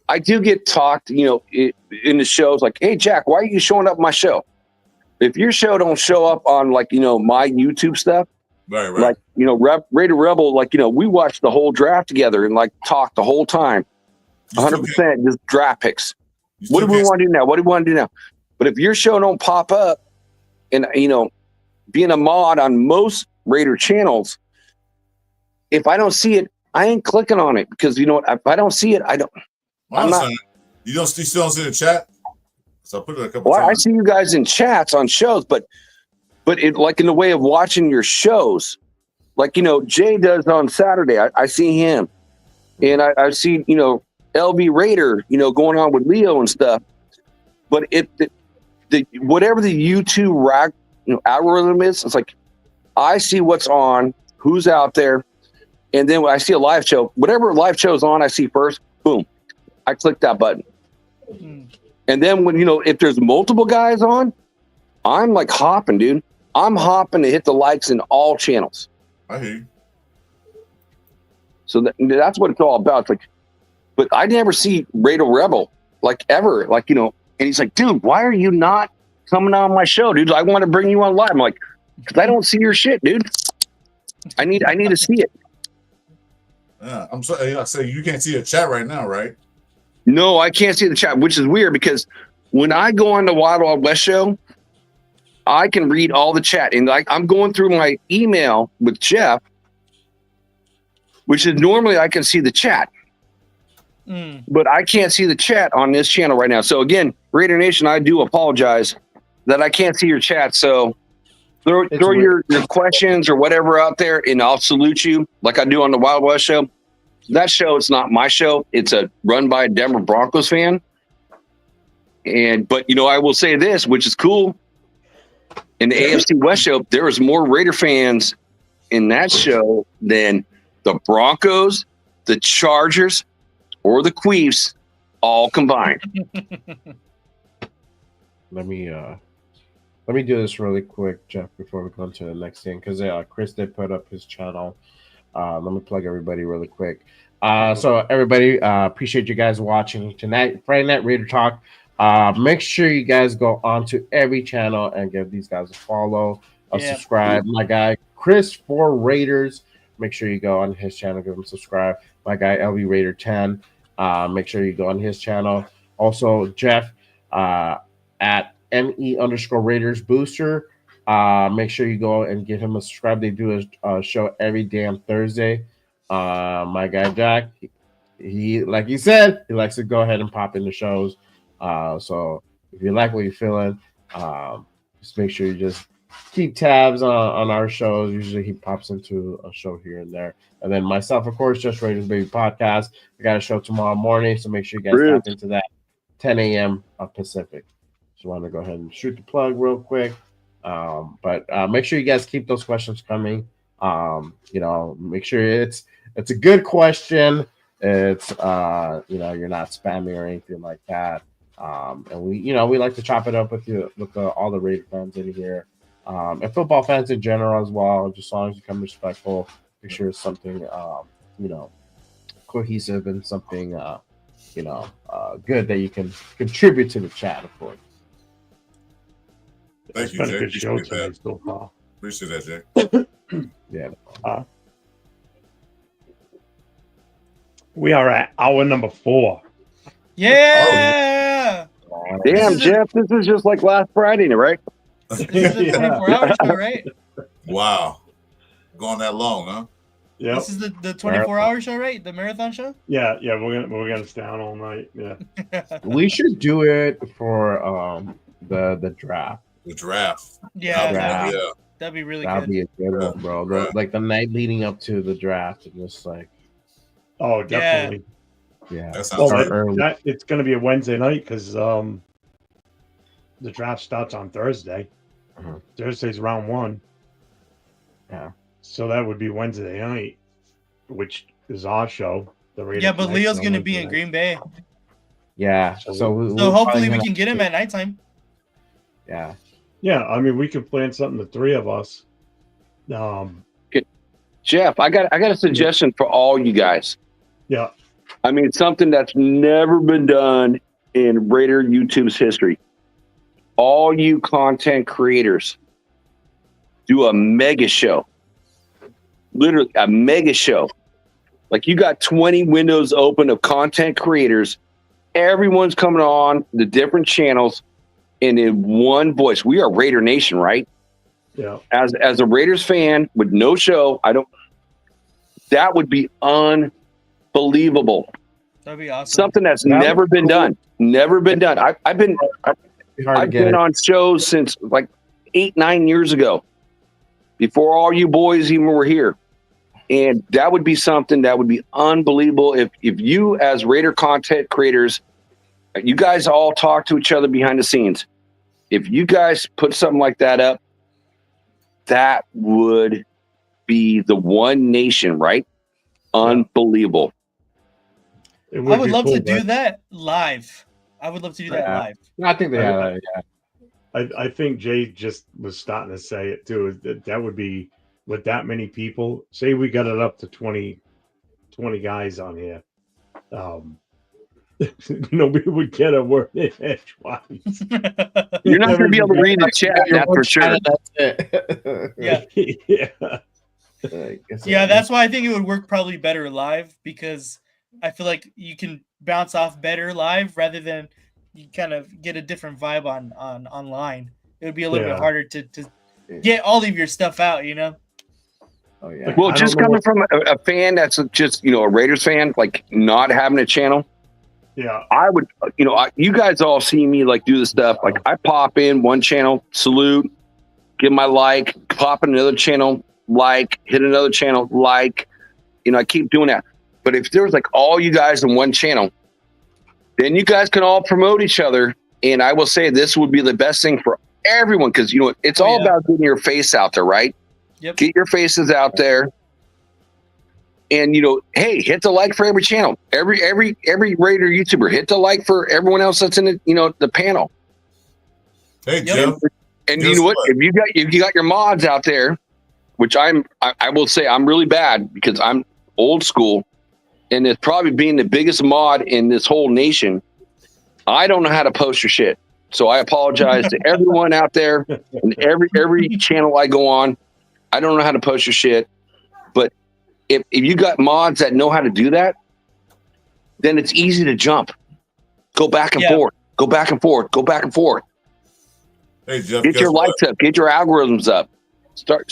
I do get talked, in the shows like, hey, Jack, why are you showing up my show? If your show don't show up on my YouTube stuff, Right. Raider Rebel, we watched the whole draft together and talked the whole time. 100% just draft picks. What do we want to do now? What do we want to do now? But if your show don't pop up, and being a mod on most Raider channels, if I don't see it, I ain't clicking on it, because you know what? If I don't see it, I don't. I'm not. You still don't see the chat? So I put it a couple times. I see you guys in chats on shows, but it in the way of watching your shows, Jay does on Saturday. I see him, and I see LV Raider going on with Leo and stuff. But whatever the YouTube algorithm is, it's like I see what's on, who's out there, and then when I see a live show, whatever live show is on, I see first. Boom, I click that button. And then when if there's multiple guys on, I'm hopping, dude. I'm hopping to hit the likes in all channels. I hear you. So that's what it's all about. It's but I never see Raider Rebel ever. And he's like, dude, why are you not coming on my show, dude? I want to bring you on live. I'm like, because I don't see your shit, dude. I need to see it. Yeah, I'm sorry. I say you can't see the chat right now, right? No, I can't see the chat, which is weird, because when I go on the Wild Wild West show, I can read all the chat. And I'm going through my email with Jeff, which is normally I can see the chat. But I can't see the chat on this channel right now. So again, Raider Nation, I do apologize that I can't see your chat. So throw your questions or whatever out there, and I'll salute you like I do on the Wild West show. That show is not my show. It's run by a Denver Broncos fan. But I will say this, which is cool. In the AFC West show, there was more Raider fans in that show than the Broncos, the Chargers, or the Queefs all combined. Let me do this really quick, Jeff, before we go to the next thing, because Chris did put up his channel. Let me plug everybody really quick. So everybody, appreciate you guys watching tonight. Friday Night Raider Talk. Make sure you guys go onto every channel and give these guys a follow, subscribe. My guy Chris for Raiders. Make sure you go on his channel, give him a subscribe. My guy LV Raider 10. Make sure you go on his channel. Also, Jeff at ME_Raiders Booster. Make sure you go and give him a subscribe. They do a show every damn Thursday. My guy Jack, he like he said, he likes to go ahead and pop in the shows. So if you like what you're feeling, just make sure you just keep tabs on our shows. Usually he pops into a show here and there. And then myself, of course, Just Raiders Baby Podcast. We got a show tomorrow morning, so make sure you guys tap into that 10 a.m. Pacific. Just want to go ahead and shoot the plug real quick. But make sure you guys keep those questions coming. Make sure it's a good question. It's you're not spamming or anything like that. And we like to chop it up with you, with all the Raider fans in here, and football fans in general as well. Just as long as you come respectful, make sure it's something cohesive and something good that you can contribute to the chat, of course. Thank you, Been a Jay. good show Appreciate tonight that. so far. Appreciate that, Jay. Yeah. We are at hour number 4. Yeah. Damn, is a- Jeff, this is just like last Friday, right? This is a 24-hour show, right? Wow. Going that long, huh? Yep. This is the 24-hour show, right? The marathon show? Yeah, we're gonna stay on all night. Yeah. We should do it for the draft. The draft. Yeah, Yeah. that'd be really That'd good. be a good one, bro. Like the night leading up to the draft, and just like, Oh, definitely. yeah, That sounds Well, start good. early. it's gonna be a Wednesday night because the draft starts on Thursday. Mhm. Thursday's round 1. Yeah. So that would be Wednesday night, which is our show. The Raider Yeah, but Connect's Leo's on gonna be Wednesday in night. Green Bay, Yeah. So So so hopefully we can get him at nighttime. Yeah. Yeah, I mean we could plan something, the 3 of us. Jeff, I got a suggestion for all you guys. Yeah. I mean, something that's never been done in Raider YouTube's history. All you content creators, do a mega show. Literally a mega show. Like you got 20 windows open of content creators. Everyone's coming on the different channels and in one voice. We are Raider Nation, right? Yeah. As a Raiders fan with no show, that would be unbelievable. That'd be awesome. Something that's That never would be been cool. done. Never been done. I've been Be hard to I've get been it. on shows since like 8-9 years ago, before all you boys even were here. And that would be something that would be unbelievable if you as Raider content creators, you guys all talk to each other behind the scenes. If you guys put something like that up, that would be the one nation, right? Unbelievable. It I would be love cool, to do right? that live. I would love to do that Yeah. live. I think they have that. Yeah. I think Jay just was starting to say it too. That would be, with that many people. Say we got it up to 20 guys on here. Nobody would get a word in edgewise. You're not going to be able to read the chat, that's for sure. That's it. Yeah. Yeah. Yeah, that's why I think it would work probably better live, because I feel like you can bounce off better live rather than you kind of get a different vibe on online. It would be a little bit Yeah. harder to get all of your stuff out, you know? Oh yeah. Well, I just don't know coming from a fan that's just, a Raiders fan, like not having a channel, Yeah. I would, you guys all see me like do the stuff. Like I pop in one channel, salute, give my like, pop in another channel, like, hit another channel, like, I keep doing that. But if there was like all you guys in one channel, then you guys can all promote each other. And I will say this would be the best thing for everyone, because it's all about getting your face out there, right? Yep. Get your faces out there. And hey, hit the like for every channel. Every Raider YouTuber, hit the like for everyone else that's in the panel. Hey, Yep. Jeff. And Guess you know what? what? If you got your mods out there, which I will say I'm really bad because I'm old school, and it's probably being the biggest mod in this whole nation. I don't know how to post your shit, so I apologize to everyone out there and every channel I go on. I don't know how to post your shit, but if you got mods that know how to do that, then it's easy to jump, go back and forth, go back and forth, go back and forth. Hey, Jeff. Get guess your what? likes up, get your algorithms up, start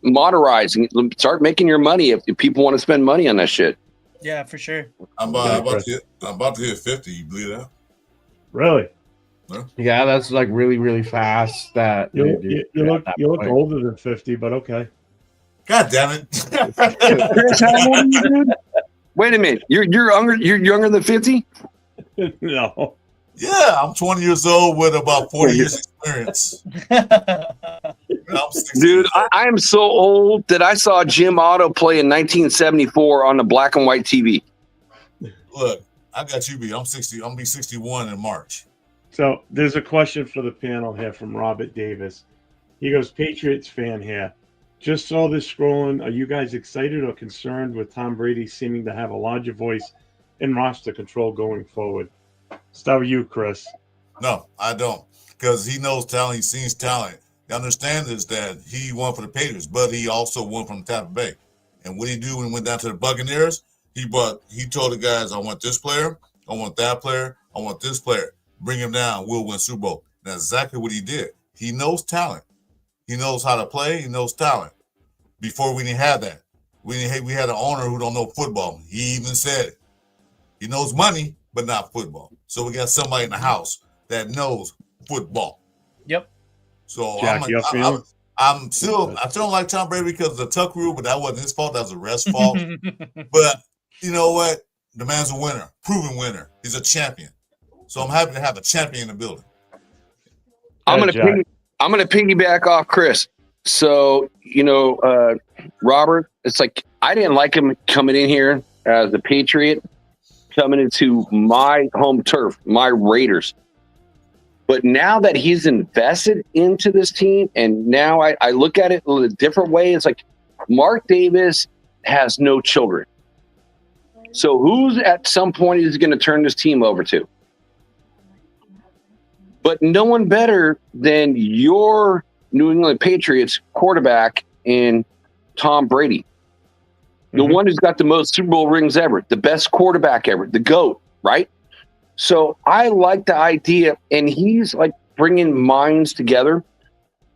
modernizing, start making your money if people want to spend money on that shit. Yeah, for sure. I'm about to hit 50. You believe that? Really? Yeah, that's like really, really fast. That You look older than 50, but okay. God damn it! Chris, how old are you, dude? Wait a minute, you're younger than 50? No. Yeah, I'm 20 years old with about 40 years experience. I'm 60 Dude, years old. I am so old that I saw Jim Otto play in 1974 on the black and white TV. Look, I got you beat. I'm 60. I'm gonna be 61 in March. So there's a question for the panel here from Robert Davis. He goes, Patriots fan here. Just saw this scrolling. Are you guys excited or concerned with Tom Brady seeming to have a larger voice in roster control going forward? Start with you, Chris. No, I don't, because he knows talent. He sees talent. The understand is that he won for the Patriots, but he also won from Tampa Bay. And what he do when he went down to the Buccaneers? He told the guys, I want this player, I want that player, I want this player. Bring him down. We'll win Super Bowl. That's exactly what he did. He knows talent. He knows how to play. He knows talent. Before we didn't have that. We had an owner who don't know football. He even said it. He knows money, but not football. So we got somebody in the house that knows football. Yep. So Jack, I still don't like Tom Brady because of the tuck rule, but that wasn't his fault. That was the ref's fault. But you know what? The man's a winner, proven winner. He's a champion. So I'm happy to have a champion in the building. I'm gonna piggyback off Chris. So Robert, it's like I didn't like him coming in here as a Patriot, coming into my home turf, my Raiders. But now that he's invested into this team, and now I look at it in a different way. It's like Mark Davis has no children. So who's at some point is going to turn this team over to? But no one better than your New England Patriots quarterback in Tom Brady. The one who's got the most Super Bowl rings ever, the best quarterback ever, the GOAT, right? So I like the idea, and he's like bringing minds together,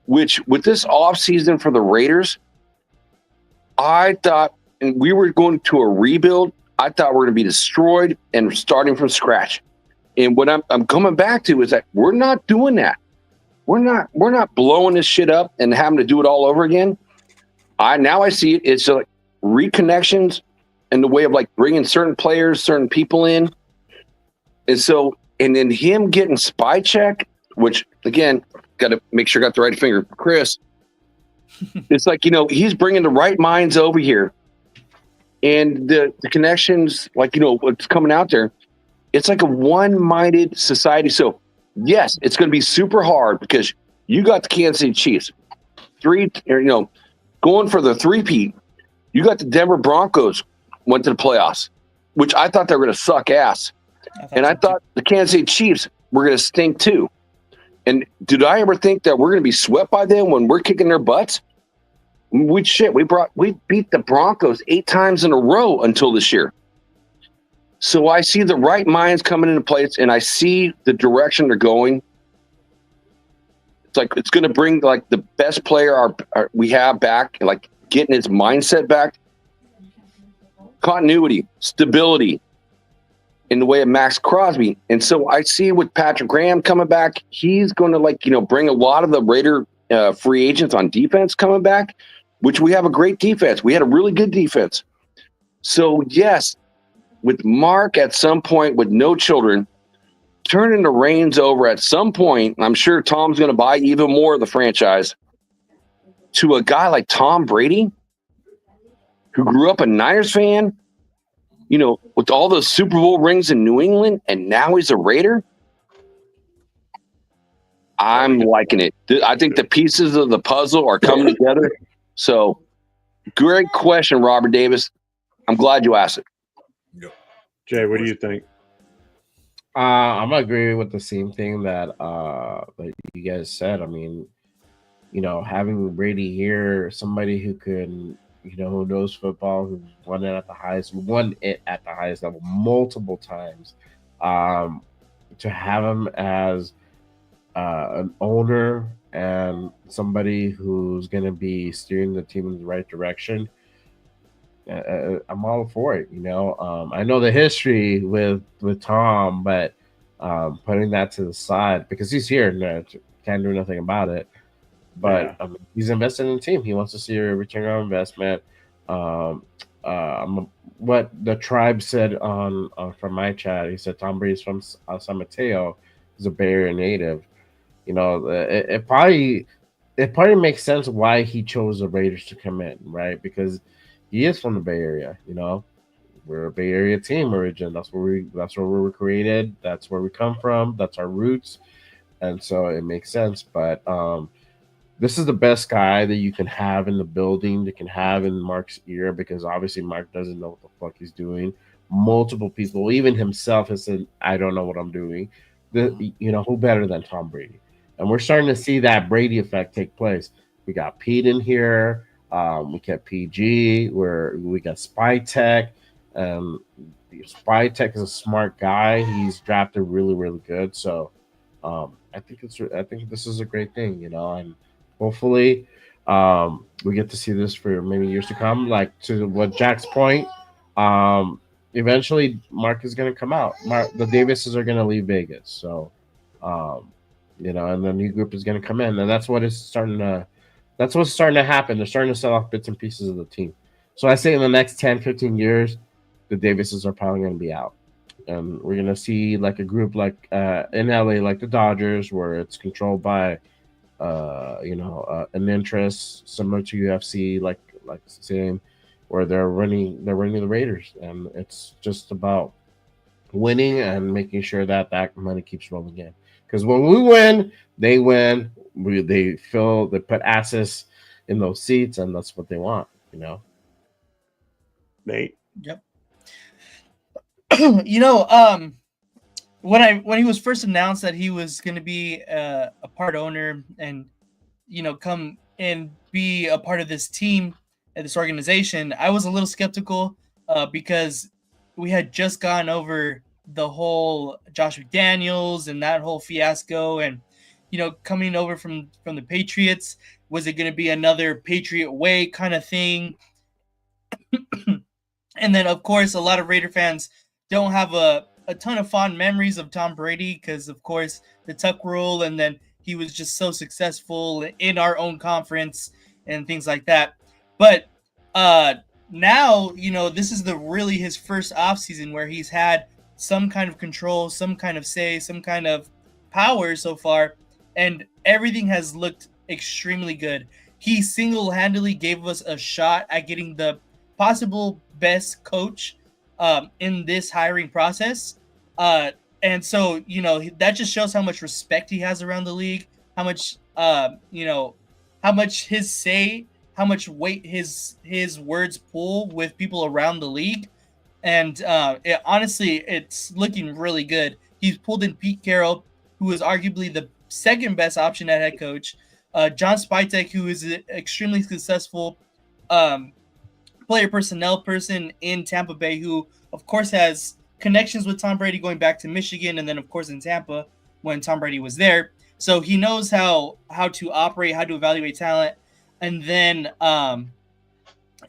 which with this offseason for the Raiders, I thought, and we were going to a rebuild, I thought we were going to be destroyed and starting from scratch. And what I'm coming back to is that we're not doing that. We're not blowing this shit up and having to do it all over again. I see it. It's like reconnections in the way of like bringing certain players, certain people in. And then him getting Spytek, which again, got to make sure I got the right finger for Chris. It's like, he's bringing the right minds over here. And the connections, like, what's coming out there, it's like a one-minded society. So, yes, it's going to be super hard because you got the Kansas City Chiefs, going for the three-peat. You got the Denver Broncos went to the playoffs, which I thought they were going to suck ass. I thought the Kansas City Chiefs were going to stink too. And did I ever think that we're going to be swept by them when we're kicking their butts? We beat the Broncos 8 times in a row until this year. So I see the right minds coming into place, and I see the direction they're going. It's like it's going to bring like the best player we have back, like getting his mindset back, continuity, stability in the way of Max Crosby. And so I see with Patrick Graham coming back, he's going to bring a lot of the Raider free agents on defense coming back, which we have a great defense. We had a really good defense. So yes, with Mark at some point with no children, turning the reins over at some point, I'm sure Tom's going to buy even more of the franchise to a guy like Tom Brady, who grew up a Niners fan, with all those Super Bowl rings in New England, and now he's a Raider. I'm liking it. I think the pieces of the puzzle are coming together. So, great question, Robert Davis. I'm glad you asked it. Yep. Jay, what do you think? I'm gonna agree with the same thing that you guys said. I mean, having Brady here, somebody who can, who knows football, who won it at the highest level multiple times, to have him as an owner and somebody who's going to be steering the team in the right direction, I'm all for it. I know the history with Tom, but putting that to the side because he's here and can't do nothing about it. But Yeah. He's invested in the team. He wants to see a return on investment. I'm what the tribe said on from my chat. He said Tom Brady's from San Mateo. He's a Bay Area native. You know, it probably makes sense why he chose the Raiders to come in, right? Because he is from the Bay Area. You know, we're a Bay Area team origin. That's where we were created. That's where we come from. That's our roots, and so it makes sense. But this is the best guy that you can have in the building, that can have in Mark's ear, because obviously Mark doesn't know what the fuck he's doing. Multiple people, even himself, has said, "I don't know what I'm doing." Who better than Tom Brady? And we're starting to see that Brady effect take place. We got Pete in here. We kept PG. We got Spytek. Spytek is a smart guy. He's drafted really, really good. So I think this is a great thing, and hopefully we get to see this for many years to come. Like, to what Jack's point, eventually Mark is going to come out. The Davises are going to leave Vegas. So, and the new group is going to come in, and that's what's starting to happen. They're starting to sell off bits and pieces of the team. So I say in the next 10, 15 years, the Davises are probably going to be out. And we're going to see like a group like in LA, like the Dodgers, where it's controlled by, an interest similar to UFC, like same, where they're running the Raiders. And it's just about winning and making sure that money keeps rolling in. Because when we win, they win. They put asses in those seats, and that's what they want, Nate. Yep. When he was first announced that he was going to be a part owner and come and be a part of this team and this organization, I was a little skeptical because we had just gone over the whole Josh McDaniels and that whole fiasco, and coming over from the Patriots, was it going to be another Patriot way kind of thing? And then, of course, a lot of Raider fans don't have a ton of fond memories of Tom Brady because, of course, the Tuck rule, and then he was just so successful in our own conference and things like that. But now, this is really his first offseason where he's had some kind of control, some kind of say, some kind of power so far, and everything has looked extremely good. He single-handedly gave us a shot at getting the possible best coach in this hiring process. And so, that just shows how much respect he has around the league, how much, how much his say, how much weight his words pull with people around the league. And honestly, it's looking really good. He's pulled in Pete Carroll, who is arguably the second best option at head coach. John Spytek, who is an extremely successful player personnel person in Tampa Bay, who of course has connections with Tom Brady going back to Michigan, and then of course in Tampa when Tom Brady was there. So he knows how to operate, how to evaluate talent, and then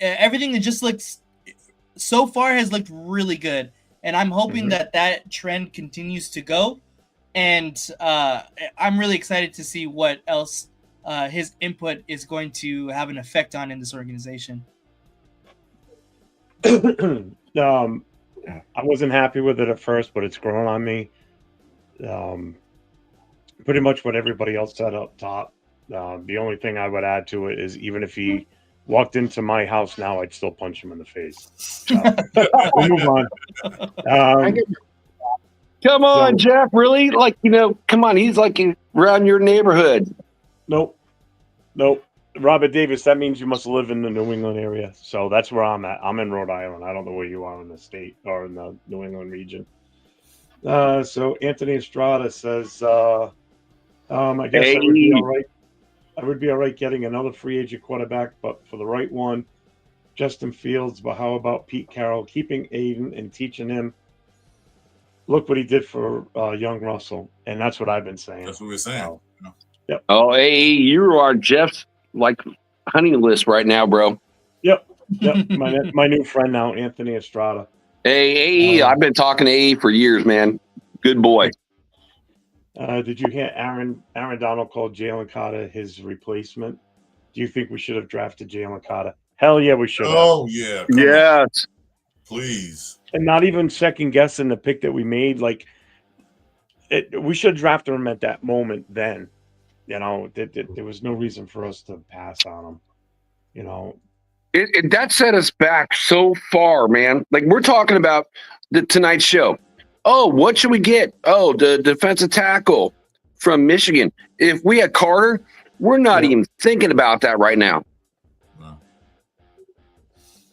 everything that just looks so far has looked really good. And I'm hoping that trend continues to go. And I'm really excited to see what else his input is going to have an effect on in this organization. I wasn't happy with it at first, but it's grown on me. Pretty much what everybody else said up top. The only thing I would add to it is, even if he walked into my house now, I'd still punch him in the face. So, we'll move on. Come on, Jeff. Really? Come on. He's like around your neighborhood. Nope. Robert Davis, that means you must live in the New England area. So that's where I'm at. I'm in Rhode Island. I don't know where you are in the state or in the New England region. So Anthony Estrada says, I guess I would be all right. I would be all right getting another free agent quarterback, but for the right one, Justin Fields. But how about Pete Carroll, keeping Aiden and teaching him? Look what he did for young Russell, and that's what I've been saying. That's what we're saying. Yep. Oh, hey, you are Jeff's hunting list right now, bro. Yep. My new friend now, Anthony Estrada. Hey, I've been talking to AE for years, man. Good boy. Did you hear Aaron Donald called Jalen Carter his replacement? Do you think we should have drafted Jalen Carter? Hell yeah, we should have. Oh, yeah. Yes. Please. And not even second guessing the pick that we made. Like, we should have drafted him at that moment then. You know, there was no reason for us to pass on him. You know, that set us back so far, man. Like, we're talking about the Tonight Show. Oh, what should we get? Oh, the defensive tackle from Michigan. If we had Carter, we're not even thinking about that right now. No.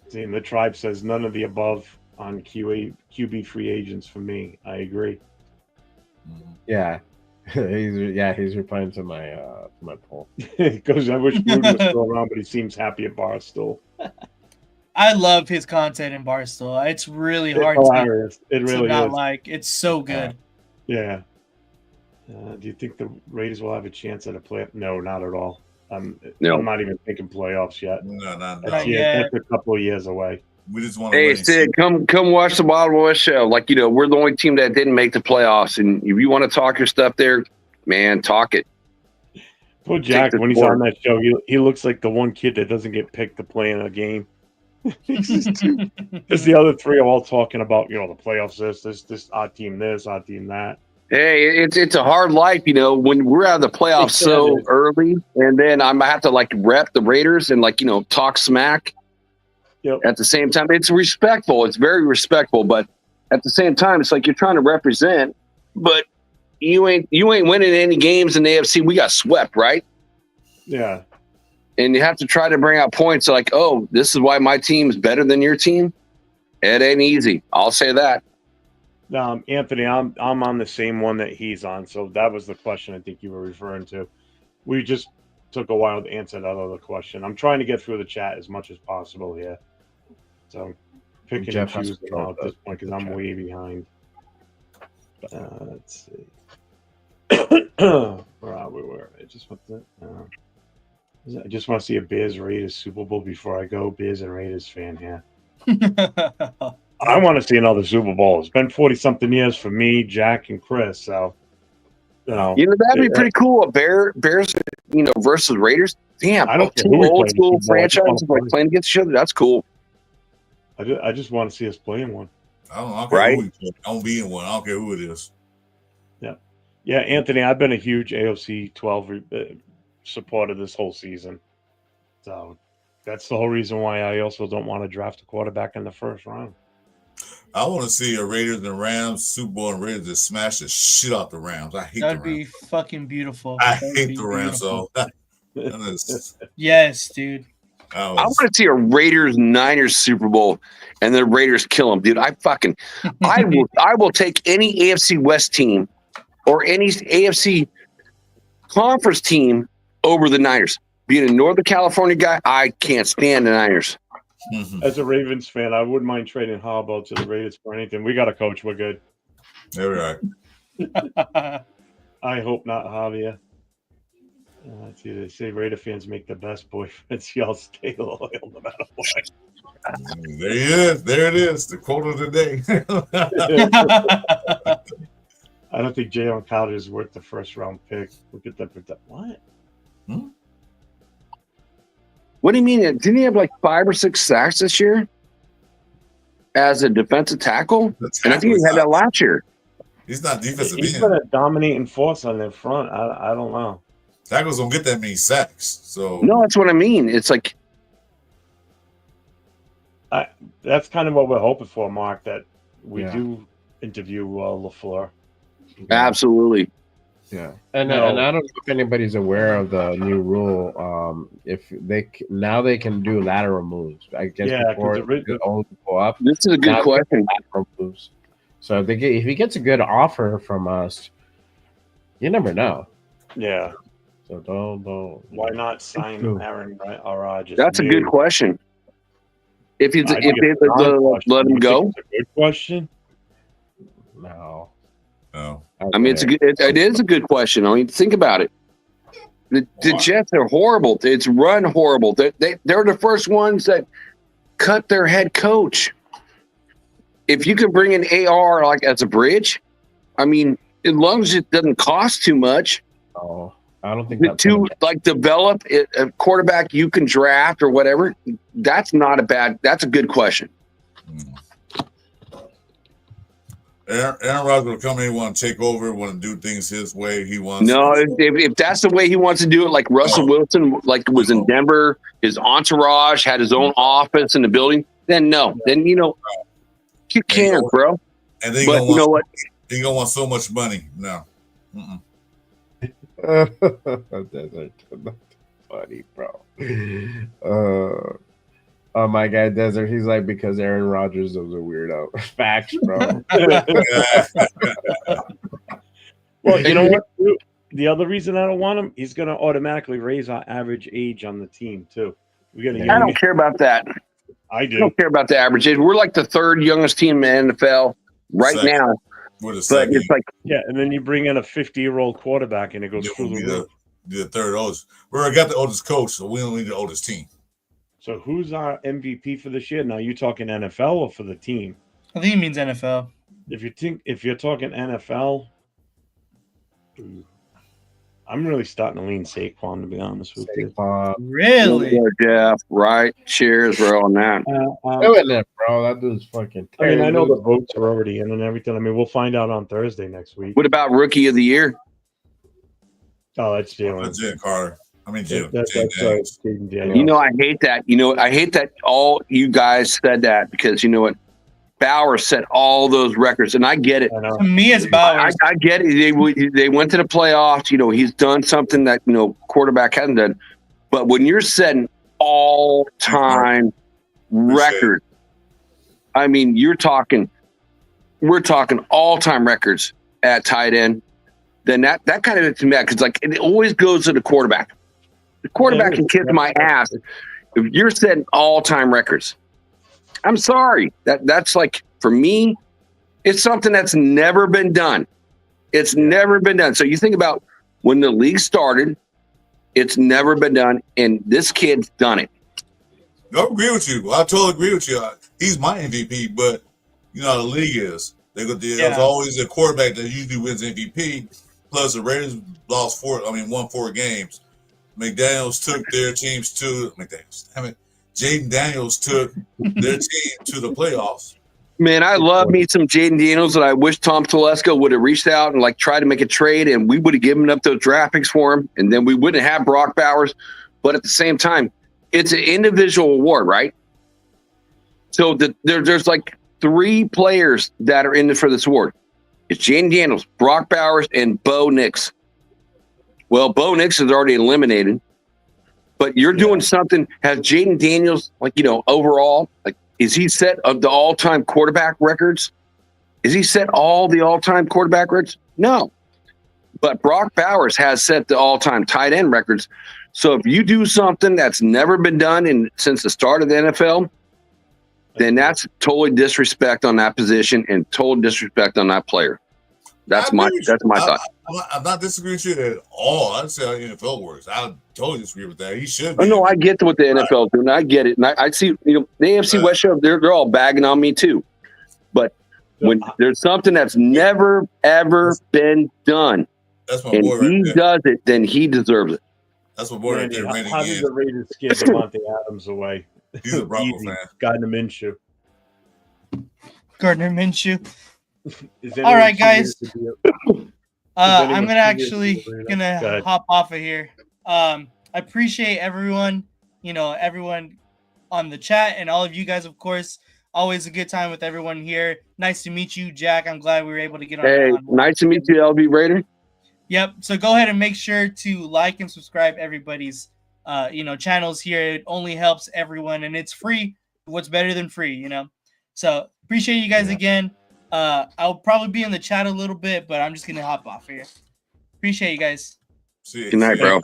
See, and the tribe says none of the above on QB free agents for me. I agree. Yeah. He's replying to my poll. Because I wish Gruden was still around, but he seems happy at Barstool. I love his content in Barstool. It's really hard to not like. It's so good. Yeah. Do you think the Raiders will have a chance at a playoff? No, not at all. No. I'm not even thinking playoffs yet. No. That's a couple of years away. We just want to. Hey, Sid, come watch the Wild West show. Like, we're the only team that didn't make the playoffs, and if you want to talk your stuff there, man, talk it. Poor Jack, when he's on that show, he looks like the one kid that doesn't get picked to play in a game. Because the other three are all talking about, the playoffs, this, our team that. Hey, it's a hard life, when we're out of the playoffs so early, and then I have to rep the Raiders and talk smack. Yep. At the same time, it's respectful. It's very respectful, but at the same time, it's like you're trying to represent, but you ain't winning any games in the AFC. We got swept, right? Yeah. And you have to try to bring out points like, oh, this is why my team is better than your team. It ain't easy. I'll say that. Anthony, I'm on the same one that he's on. So that was the question I think you were referring to. We just took a while to answer that other question. I'm trying to get through the chat as much as possible here. So picking and choosing now at this point because I'm way behind. Let's see. Where are we? I just want to see a Bears Raiders Super Bowl before I go. Bears and Raiders fan here. I want to see another Super Bowl. It's been 40-something years for me, Jack, and Chris. So, that'd be pretty cool. Bears, versus Raiders. Damn, I don't care two old school franchises playing against each other. That's cool. I just want to see us play in one. I don't care who we play. I don't be in one. I don't care who it is. Yeah, Anthony, I've been a huge AOC 12 supporter this whole season. So that's the whole reason why I also don't want to draft a quarterback in the first round. I want to see a Raiders and Rams Super Bowl and Raiders just smash the shit out the Rams. I hate That'd the Rams. be fucking beautiful. I hate the Rams, so. Yes, dude. I want to see a Raiders-Niners Super Bowl, and the Raiders kill them, dude. I will take any AFC West team or any AFC conference team over the Niners. Being a Northern California guy, I can't stand the Niners. As a Ravens fan, I wouldn't mind trading Harbaugh to the Raiders for anything. We got a coach. We're good. There we are. I hope not, Javier. Let's see, they say Raider fans make the best boyfriends. Y'all stay loyal no matter what. There he is. There it is. The quote of the day. I don't think Jalen Carter is worth the first round pick. Look at that. What? What do you mean? Didn't he have 5 or 6 sacks this year as a defensive tackle? And I think he had that last year. He's not defensive. He's been a dominating force on their front. I don't know. Tackles don't get that many sacks. So no, that's what I mean. It's like that's kind of what we're hoping for, Mark. That we do interview LaFleur. Absolutely. Yeah, and I don't know if anybody's aware of the new rule. If they can do lateral moves. I guess before they could only go up. This is a good question. Lateral moves. So if he gets a good offer from us, you never know. Yeah. So don't. Why not sign Aaron Rodgers? That's a good question. If they let him go, it's a good question. No. I mean, it is a good question. I mean, think about it. The Jets are horrible. It's run horrible. They're the first ones that cut their head coach. If you could bring an AR as a bridge, I mean, as long as it doesn't cost too much. Oh, I don't think that's develop a quarterback you can draft or whatever. That's not a bad. That's a good question. Aaron Rodgers will come in, want to take over, want to do things his way. He wants. No, if that's the way he wants to do it, like Russell Wilson, like was in Denver, his entourage had his own office in the building. Then no, then you can, bro. And then but you know what? He gonna want so much money. No. Desert, funny, bro. Oh my God, Desert. He's like, because Aaron Rodgers was a weirdo. Facts, bro. Well, you know what? The other reason I don't want him, he's going to automatically raise our average age on the team too. We got I don't care about that. I do. I don't care about the average age. We're like the third youngest team in the NFL right now. But it's like, yeah, and then you bring in a 50-year-old quarterback, and it goes through the roof. The third oldest. We already got the oldest coach, so we don't need the oldest team. So who's our MVP for this year? Now you talking NFL or for the team? I think he means NFL. If you're talking NFL, I'm really starting to lean Saquon, to be honest with you. Really? Jeff, right? Cheers, bro, on that. Bro, that dude's fucking. I mean, I know the votes are already in and everything. I mean, we'll find out on Thursday next week. What about Rookie of the Year? Oh, that's Jalen. That's Jalen Carter. I mean, Jalen. I hate that. I hate that all you guys said that because you know what? Bauer set all those records, and I get it. To me, it's Bauer. I get it. They went to the playoffs. He's done something that quarterback hasn't done. But when you're setting all-time records, I mean, we're talking all-time records at tight end. Then that kind of makes me mad because it always goes to the quarterback. The quarterback can kiss my ass if you're setting all-time records. I'm sorry. That's like, for me, it's something that's never been done. It's never been done. So you think about when the league started, it's never been done, and this kid's done it. I agree with you. I totally agree with you. He's my MVP, but you know how the league is. There's always a quarterback that usually wins MVP. Plus, the Raiders won 4 games. McDaniels took their teams to Jaden Daniels took their team to the playoffs. Man, I love me some Jaden Daniels, and I wish Tom Telesco would have reached out and tried to make a trade, and we would have given up those draft picks for him, and then we wouldn't have Brock Bowers. But at the same time, it's an individual award, right? So there's 3 players that are in it for this award. It's Jaden Daniels, Brock Bowers, and Bo Nix. Well, Bo Nix is already eliminated. But you're doing something. Has Jaden Daniels, overall, is he set of the all-time quarterback records? Is he set all the all-time quarterback records? No. But Brock Bowers has set the all-time tight end records. So if you do something that's never been done since the start of the NFL, then that's totally disrespect on that position and total disrespect on that player. That's my thought. I'm not disagreeing with you at all. I'd say how the NFL works. I totally disagree with that. He should. Oh, no, I get what the NFL is doing. I get it. And I see, the AFC West show, they're all bagging on me too. But when there's something that's never, ever been done, that's my and boy right he there. does it, then he deserves it. That's my boy right there. How did the Raiders scare Devontae Adams away? He's a Bronco fan. Gardner Minshew. All right, guys. I'm gonna hop off of here. I appreciate everyone, everyone on the chat and all of you guys, of course. Always a good time with everyone here. Nice to meet you, Jack. I'm glad we were able to get on. Hey, nice to meet you, LB Raider. Yep. So go ahead and make sure to like and subscribe everybody's channels here. It only helps everyone, and it's free. What's better than free, So appreciate you guys again. I'll probably be in the chat a little bit, but I'm just gonna hop off here. Appreciate you guys. See you. Good night, bro.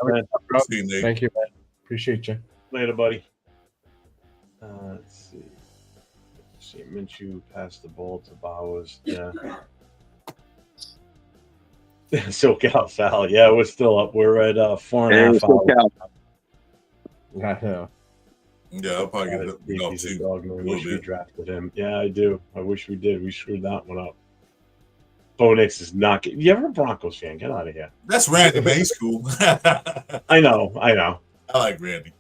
See you, Nate. Thank you, man. Appreciate you. Later, buddy. Let's see. Minshew passed the ball to Bowers. Yeah. SoCal foul. Yeah, we're still up. We're at 4.5 hours. I know. Yeah, I'll probably get it off too. I wish we drafted him. Yeah, I do. I wish we did. We screwed that one up. Bo Nix is not getting. You ever a Broncos fan? Get out of here. That's Randy, man. He's cool. I know. I like Randy.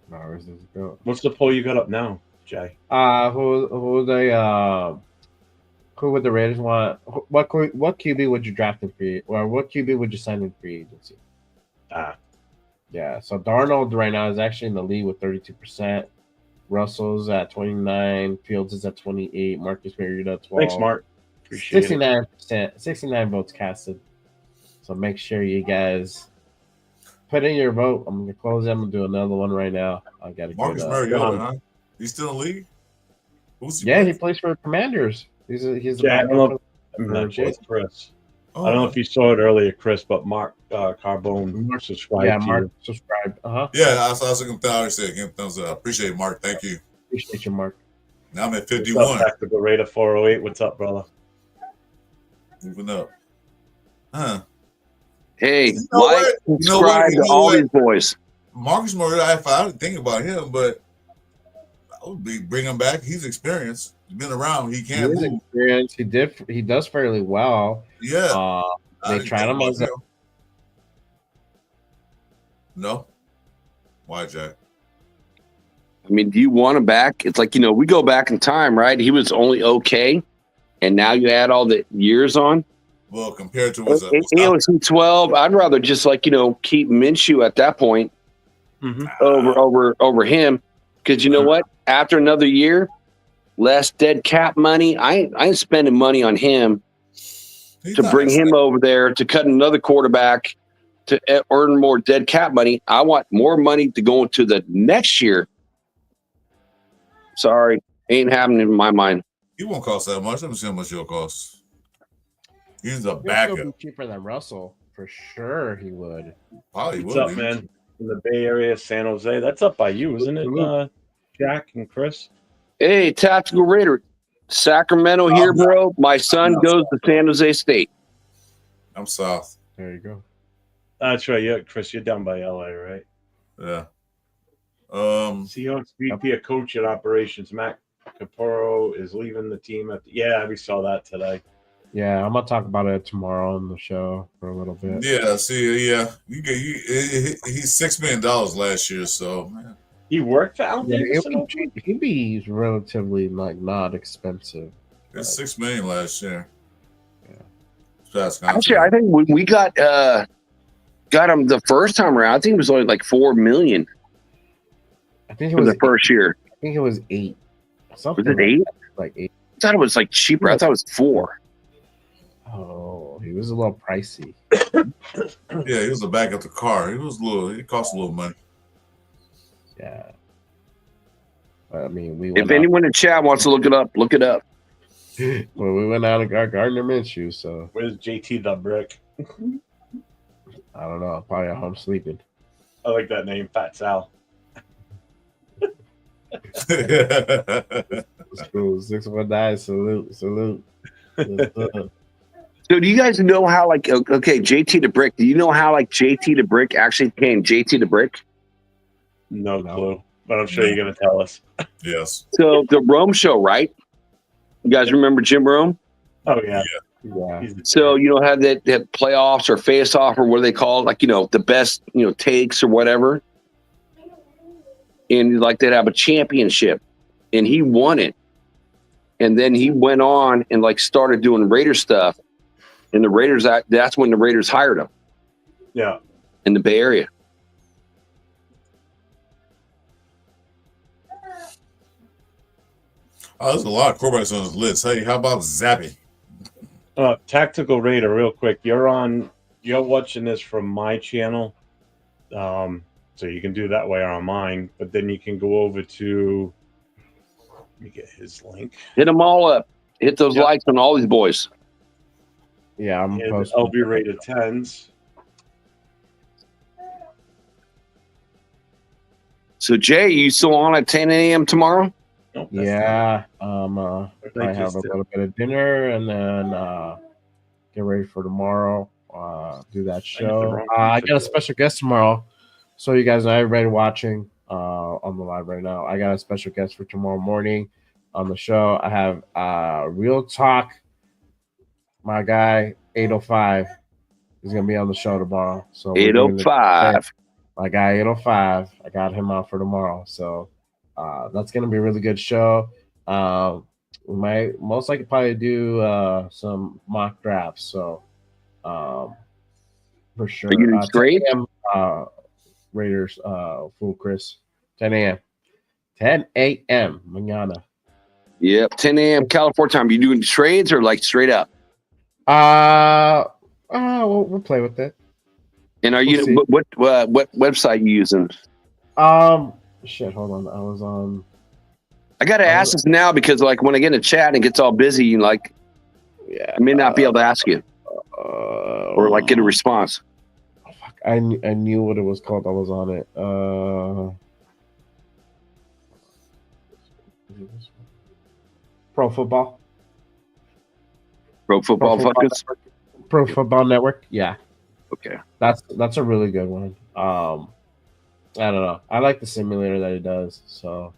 Where's this go? What's the poll you got up now, Jay? Who they Who would the Raiders want? What QB would you draft in free, or what QB would you sign in free agency? Yeah. So Darnold right now is actually in the lead with 32%. Russell's at 29. Fields is at 28. Marcus Mariota at 12. Thanks, Mark. Appreciate 69%. 69 votes casted. So make sure you guys put in your vote. I'm gonna close it. I'm gonna do another one right now. I gotta Marcus get Mariota, huh? He's still in the league? Yeah, he plays for the Commanders. He's the Yeah, backup I'm not sure, Jason. Chris. Oh, I don't know if you saw it earlier, Chris, but Mark Carbone subscribed to Mark you. subscribed. Yeah, I was looking at I said, give him thumbs up. Appreciate it, Mark. Thank you. Appreciate you, Mark. Now I'm at What's up, 51. Tactical Raider 408? What's up, brother? Moving up. Huh. Hey, You know like, what? You know subscribe what? You to know all what? these boys. Marcus Mariota, I didn't think about him, but I would bring him back. He's experienced. He's been around. He can't He is move. experienced. He does fairly well. Yeah. They tried him as a No. Why, Jack? I mean, do you want him back? It's like, we go back in time, right? He was only okay, and now you add all the years on. Well, compared to what's AOC 12, I'd rather just keep Minshew at that point over him, because you know what? After another year, less dead cap money. I ain't spending money on him to bring him over there to cut another quarterback to earn more dead cap money. I want more money to go into the next year. Sorry, ain't happening in my mind. He won't cost that much. Let me see how much he'll cost. He's a He'll backup. still be cheaper than Russell for sure. He would. Probably What's will up, be. man? In the Bay Area, San Jose. That's up by you, isn't it, Jack and Chris? Hey, Tactical Raider, Sacramento here, bro. My son goes to San Jose State. I'm south. There you go. That's right. Yeah, Chris, you're down by LA, right? Yeah. Seahawks VP of coach at operations, Matt Caporo, is leaving the team we saw that today. Yeah, I'm gonna talk about it tomorrow on the show for a little bit. Yeah, see, he's $6 million last year, so man. He worked for Allen Davidson. He'd be relatively not expensive. It's $6 million last year. Yeah. Actually, I think when we got him the first time around, I think it was only like $4 million. I think it for was the first year. I think it was 8. Something Was it 8? Like 8. I thought it was like cheaper. I thought it was 4. Oh, he was a little pricey. Yeah, he was the back of the car. It cost a little money. Yeah. I mean, if anyone in chat wants to look it up, look it up. Well, we went out and got Gardner Minshew, so where's JT the Brick? I don't know. Probably at home sleeping. I like that name, Fat Sal. School 619, salute. So do you guys know how JT the Brick? Do you know how JT the Brick actually became JT the Brick? No clue, but I'm sure you're gonna tell us. Yes. So the Rome show, right? You guys remember Jim Rome? Oh yeah. So had that playoffs or face off or what do they call it? The best takes or whatever. And they'd have a championship, and he won it. And then he went on and started doing Raider stuff, and the Raiders. That's when the Raiders hired him. Yeah, in the Bay Area. Oh, there's a lot of quarterbacks on this list. Hey, how about Zappy? Tactical Raider, real quick. You're watching this from my channel. So you can do that way on mine, but then you can go over to, let me get his link. Hit them all up. Hit those likes on all these boys. Yeah, I'm posting. LB rated 10s. So Jay, you still on at 10 a.m. tomorrow? Nope, yeah. I have a little bit of dinner and then get ready for tomorrow. Do that show. I got a special guest tomorrow. So you guys know, everybody watching on the live right now, I got a special guest for tomorrow morning on the show. I have Real Talk, my guy 805 is gonna be on the show tomorrow. So 805, my guy 805. I got him out for tomorrow. So that's gonna be a really good show. we might most likely probably do some mock drafts. So for sure. Are you doing 10 straight? a.m. Raiders full Chris. 10 a.m. 10 a.m. Mañana. Yep, 10 a.m. California time. You doing trades or like straight up? We'll play with it. And are We'll you see. what website you using? Shit, hold on. I was on. I got to ask this now because like when I get in a chat and it gets all busy, like Yeah. I may not be able to ask you or like get a response. Fuck, I knew what it was called. I was on it. Pro Football. Pro Football Focus. Pro Football Network. Yeah, Okay. that's a really good one. I don't know. I like the simulator that it does. So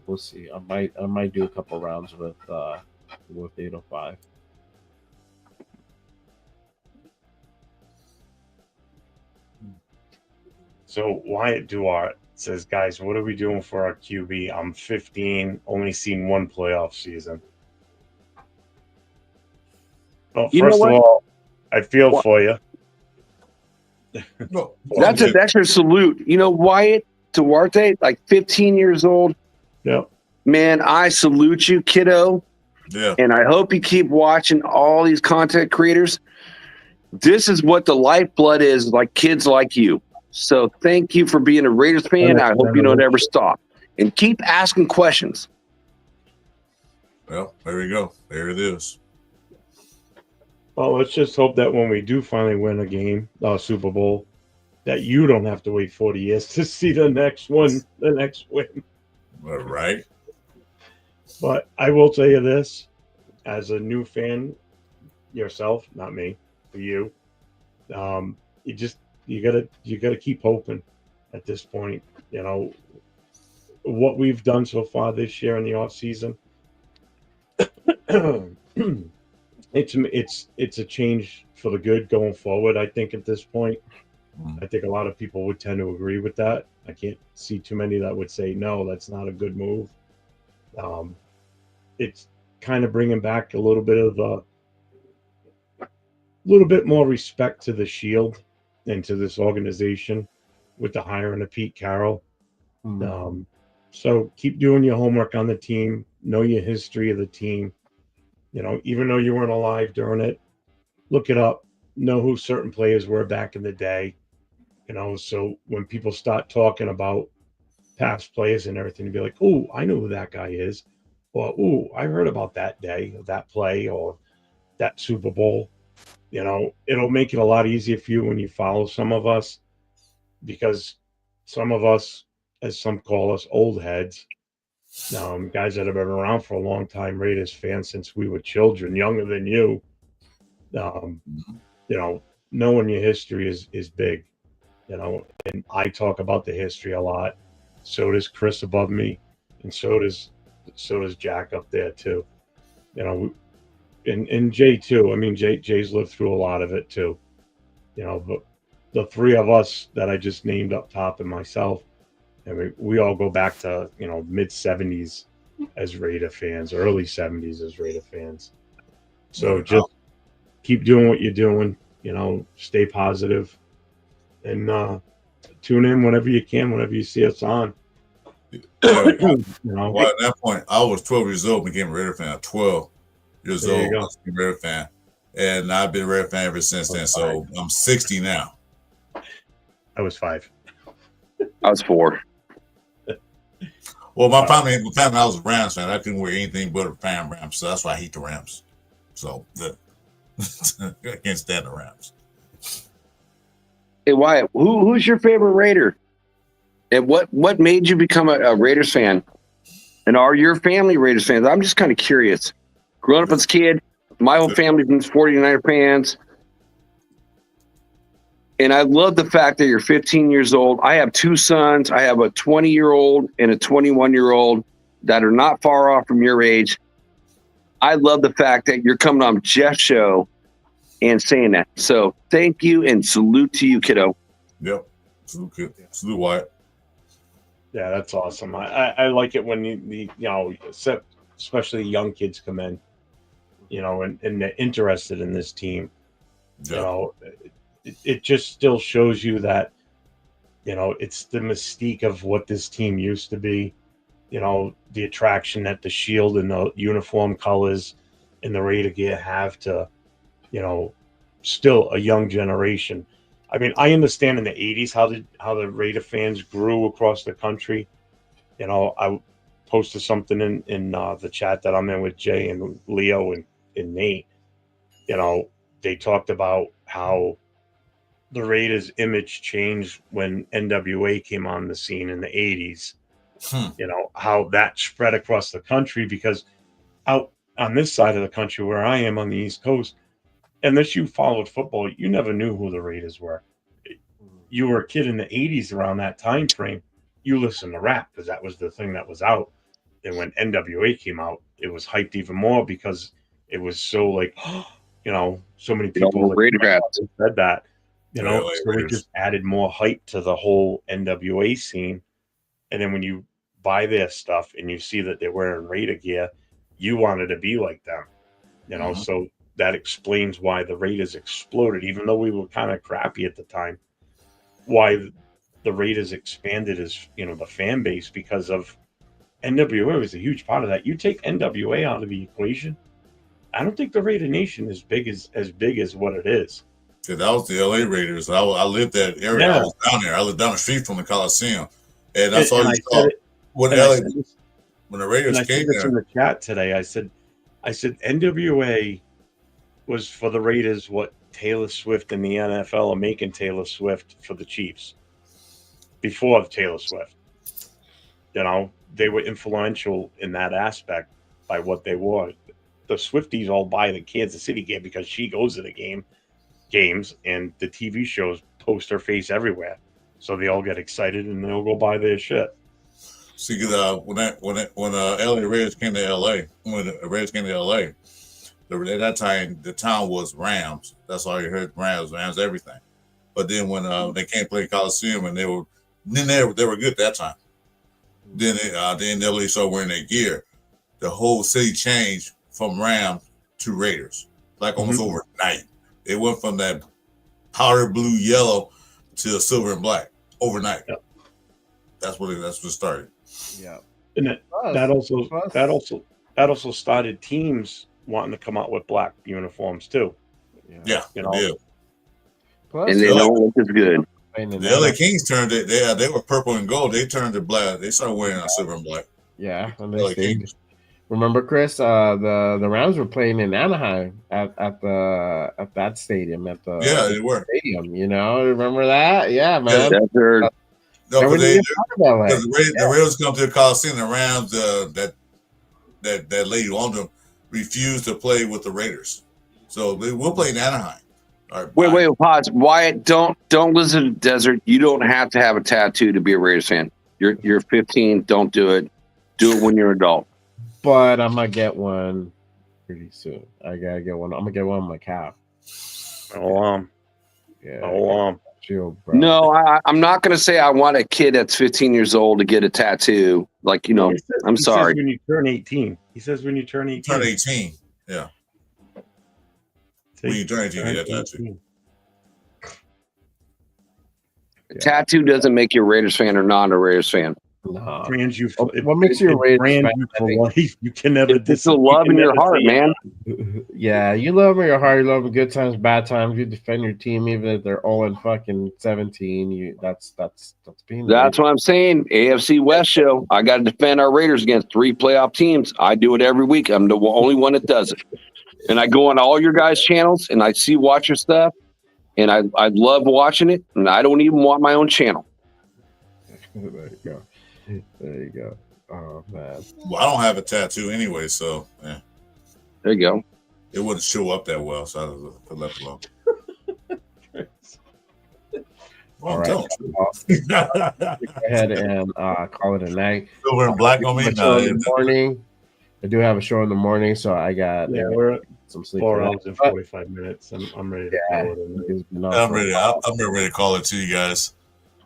we'll see. I might do a couple rounds with 805. So Wyatt Duart says, guys, what are we doing for our QB? I'm 15, only seen one playoff season. Well, You know first of what? all, I feel for you. No, That's an extra salute. You know, Wyatt Duarte, like 15 years old. Yeah. Man, I salute you, kiddo. Yeah. And I hope you keep watching all these content creators. This is what the lifeblood is, like kids like you. So thank you for being a Raiders fan. I hope you don't ever stop. And keep asking questions. Well, there we go. There it is. Well, let's just hope that when we do finally win a game, Super Bowl, that you don't have to wait 40 years to see the next win. All right. But I will tell you this, as a new fan yourself, not me, for you, you gotta keep hoping at this point. You know what we've done so far this year in the off season. It's a change for the good going forward. I think at this point, I think a lot of people would tend to agree with that. I can't see too many that would say no, that's not a good move. It's kind of bringing back a little bit more respect to the Shield and to this organization with the hiring of Pete Carroll. So keep doing your homework on the team, know your history of the team. You know, even though you weren't alive during it, look it up, know who certain players were back in the day. You know, so when people start talking about past players and everything, to be like, oh, I know who that guy is. Or, oh, I heard about that day, that play, or that Super Bowl. You know, it'll make it a lot easier for you when you follow some of us, because some of us, as some call us, old heads, guys that have been around for a long time, Raiders fans since we were children, younger than you. You know, knowing your history is big. You know, and I talk about the history a lot. So does Chris above me, and so does Jack up there too. You know, and Jay too. I mean, Jay's lived through a lot of it too. You know, but the three of us that I just named up top and myself, I mean, we all go back to, you know, mid 70s as Raider fans, early 70s as Raider fans. So just keep doing what you're doing. You know, stay positive, and tune in whenever you can, whenever you see us on. You know, well, at that point, I was 12 years old, became a Raider fan. 12 years old, I was a Raider fan, and I've been a Raider fan ever since then. So I'm 60 now. I was 5. I was 4. Well, my family, I was a Rams fan. I couldn't wear anything but a fan Rams, so that's why I hate the Rams. So I can't stand the Rams. Hey, Wyatt, who's your favorite Raider? And what made you become a Raiders fan? And are your family Raiders fans? I'm just kind of curious. Growing up as a kid, my whole family's been 49er fans. And I love the fact that you're 15 years old. I have 2 sons. I have a 20-year-old and a 21-year-old that are not far off from your age. I love the fact that you're coming on Jeff's show and saying that. So thank you and salute to you, kiddo. Yep. Salute Wyatt. Yeah, that's awesome. I like it when you know, especially young kids come in, and they're interested in this team. Yeah. It just still shows you that, it's the mystique of what this team used to be. The attraction that the shield and the uniform colors and the Raider gear have to, still a young generation. I mean, I understand in the 80s how the Raider fans grew across the country. I posted something in the chat that I'm in with Jay and Leo and Nate. They talked about how the Raiders' image changed when NWA came on the scene in the 80s. How that spread across the country, because out on this side of the country where I am on the East Coast, unless you followed football, you never knew who the Raiders were. You were a kid in the 80s around that time frame. You listened to rap because that was the thing that was out. And when NWA came out, it was hyped even more because it was so like, so many people said that, so it just added more hype to the whole NWA scene. And then when you buy their stuff and you see that they're wearing Raider gear, you wanted to be like them, so that explains why the Raiders exploded, even though we were kind of crappy at the time. Why the Raiders expanded as, the fan base, because of NWA was a huge part of that. You take NWA out of the equation, I don't think the Raider Nation is big as what it is. Yeah, that was the LA Raiders. I lived that area. Yeah. I was down there. I lived down the street from the Coliseum. And that's all you saw when the Raiders came there. In the chat today, I said NWA was for the Raiders what Taylor Swift and the NFL are making Taylor Swift for the Chiefs. Before Taylor Swift, they were influential in that aspect by what they were. The Swifties all buy the Kansas City game because she goes to the games, and the TV shows post her face everywhere. So they all get excited and they'll go buy their shit. See, when LA Raiders came to LA, at that time the town was Rams. That's all you heard: Rams, everything. But then when they came to play Coliseum, and they were good that time. Then they started wearing their gear. The whole city changed from Rams to Raiders, like almost overnight. It went from that powder blue yellow to silver and black overnight. Yep. That's what started. Yeah, and that also started teams wanting to come out with black uniforms too. Yeah, Plus, and they don't look as good. The LA Kings turned it. They were purple and gold. They turned it black. They started wearing silver and black. Yeah, LA Kings. Remember, Chris? The Rams were playing in Anaheim at that stadium they were stadium. Remember that? Yeah, man. The Raiders come to the Coliseum. The Rams, that lady on them, refused to play with the Raiders, so we'll play in Anaheim. Right, wait, pause. Wyatt, don't listen to Desert. You don't have to have a tattoo to be a Raiders fan. You're 15. Don't do it. Do it when you're an adult. But I'm gonna get one pretty soon. I gotta get one. I'm gonna get one on my calf. No, I'm not gonna say I want a kid that's 15 years old to get a tattoo. Like, I'm sorry. When you turn 18, he says when you turn 18. Turn 18. Yeah. When you turn 18, you get a tattoo. Tattoo doesn't make you a Raiders fan or not a Raiders fan. No. Brands you. What makes you a Raiders fan? For life. You can never. It's the love in your heart, man. Yeah, you love them in your heart. You love them good times, bad times. You defend your team even if they're 0-17. That's being. That's what I'm saying. AFC West show. I got to defend our Raiders against 3 playoff teams. I do it every week. I'm the only one that does it. And I go on all your guys' channels and I watch your stuff, and I love watching it. And I don't even want my own channel. There you go. Oh man. Well, I don't have a tattoo anyway, so yeah. There you go. It wouldn't show up that well, so I left alone. All right. Go ahead and call it a night. Silver and black on me. In the morning. I do have a show in the morning, so I got we're at some sleep. 4 hours and 45 minutes. I'm ready to call it. I'm ready. I'm ready to call it to you guys.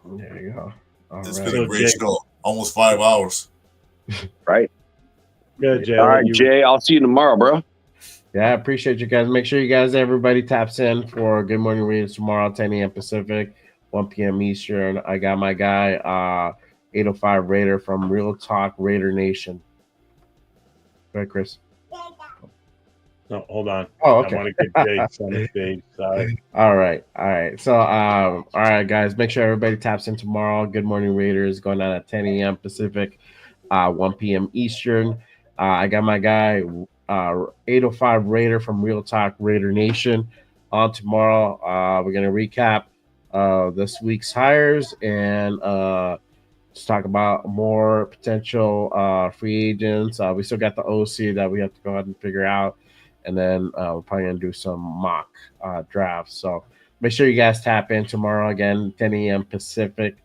There you go. It's been a great show. Almost 5 hours. Right. Yeah, Jay. All right, Jay. I'll see you tomorrow, bro. Yeah, I appreciate you guys. Make sure you guys, everybody taps in for Good Morning Readers tomorrow, 10 a.m. Pacific, 1 p.m. Eastern. I got my guy, 805 Raider from Real Talk Raider Nation. Right, Chris? No, hold on. Oh, okay. I want to get Jay on the stage. Sorry. All right. So, all right, guys, make sure everybody taps in tomorrow. Good Morning Raiders going on at 10 a.m. Pacific, 1 p.m. Eastern. I got my guy, 805 Raider from Real Talk Raider Nation on tomorrow. We're going to recap this week's hires and just talk about more potential free agents. We still got the OC that we have to go ahead and figure out. And then we're probably going to do some mock drafts. So make sure you guys tap in tomorrow again, 10 a.m. Pacific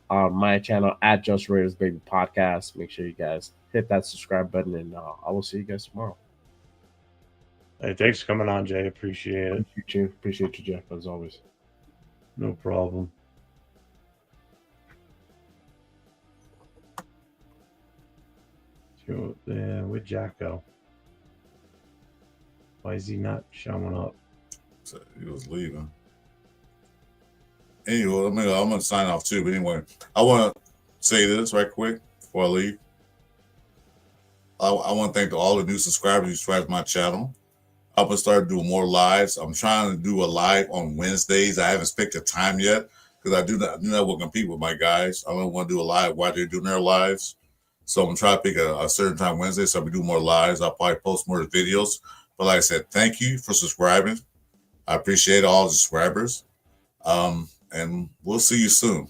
on my channel at Just Raiders Baby Podcast. Make sure you guys hit that subscribe button, and I will see you guys tomorrow. Hey, thanks for coming on, Jay. Appreciate it. Appreciate you, Jeff, as always. No problem. Where'd Jack go? Why is he not showing up? So he was leaving. Anyway, I'm going to sign off too. But anyway, I want to say this right quick before I leave. I want to thank all the new subscribers who subscribe to my channel. I'm going to start doing more lives. I'm trying to do a live on Wednesdays. I haven't picked a time yet because I do not want to compete with my guys. I don't want to do a live while they're doing their lives. So I'm going to try to pick a certain time Wednesday so I can do more lives. I'll probably post more videos. But like I said, thank you for subscribing. I appreciate all the subscribers. And we'll see you soon.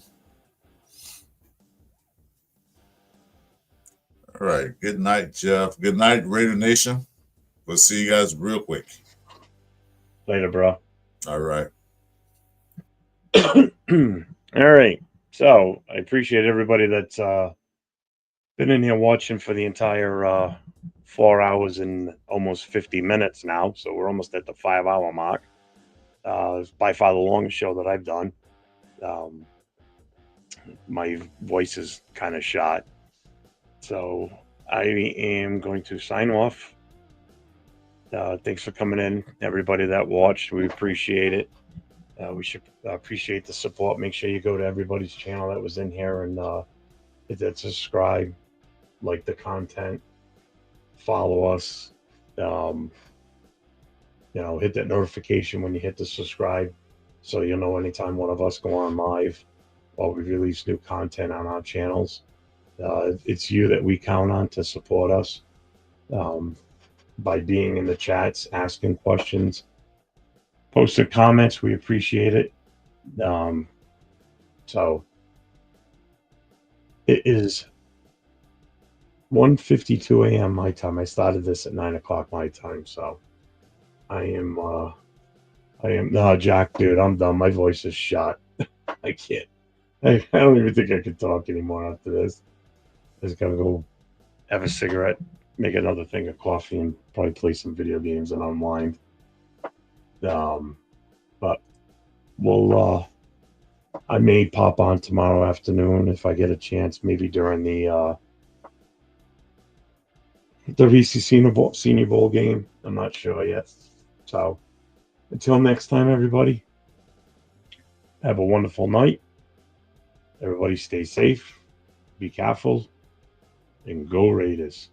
All right. Good night, Jeff. Good night, Raider Nation. We'll see you guys real quick. Later, bro. All right. All right. So I appreciate everybody that's been in here watching for the entire 4 hours and almost 50 minutes now. So we're almost at the 5-hour mark. It's by far the longest show that I've done. My voice is kind of shot. So I am going to sign off. Thanks for coming in, everybody that watched. We appreciate it. We should appreciate the support. Make sure you go to everybody's channel that was in here and hit that subscribe, like the content, follow us. Hit that notification when you hit the subscribe so you'll know anytime one of us go on live or we release new content on our channels. It's you that we count on to support us by being in the chats, asking questions, posting comments. We appreciate it. So it is 1:52 a.m. my time. I started this at 9 o'clock my time, so I am no, Jack, dude, I'm done. My voice is shot. I can't. I don't even think I can talk anymore after this. I just gotta go have a cigarette, make another thing of coffee, and probably play some video games and unwind. But we'll I may pop on tomorrow afternoon if I get a chance, maybe during the Reese Senior Bowl game. I'm not sure yet. So until next time, everybody, have a wonderful night. Everybody stay safe, be careful, and go Raiders.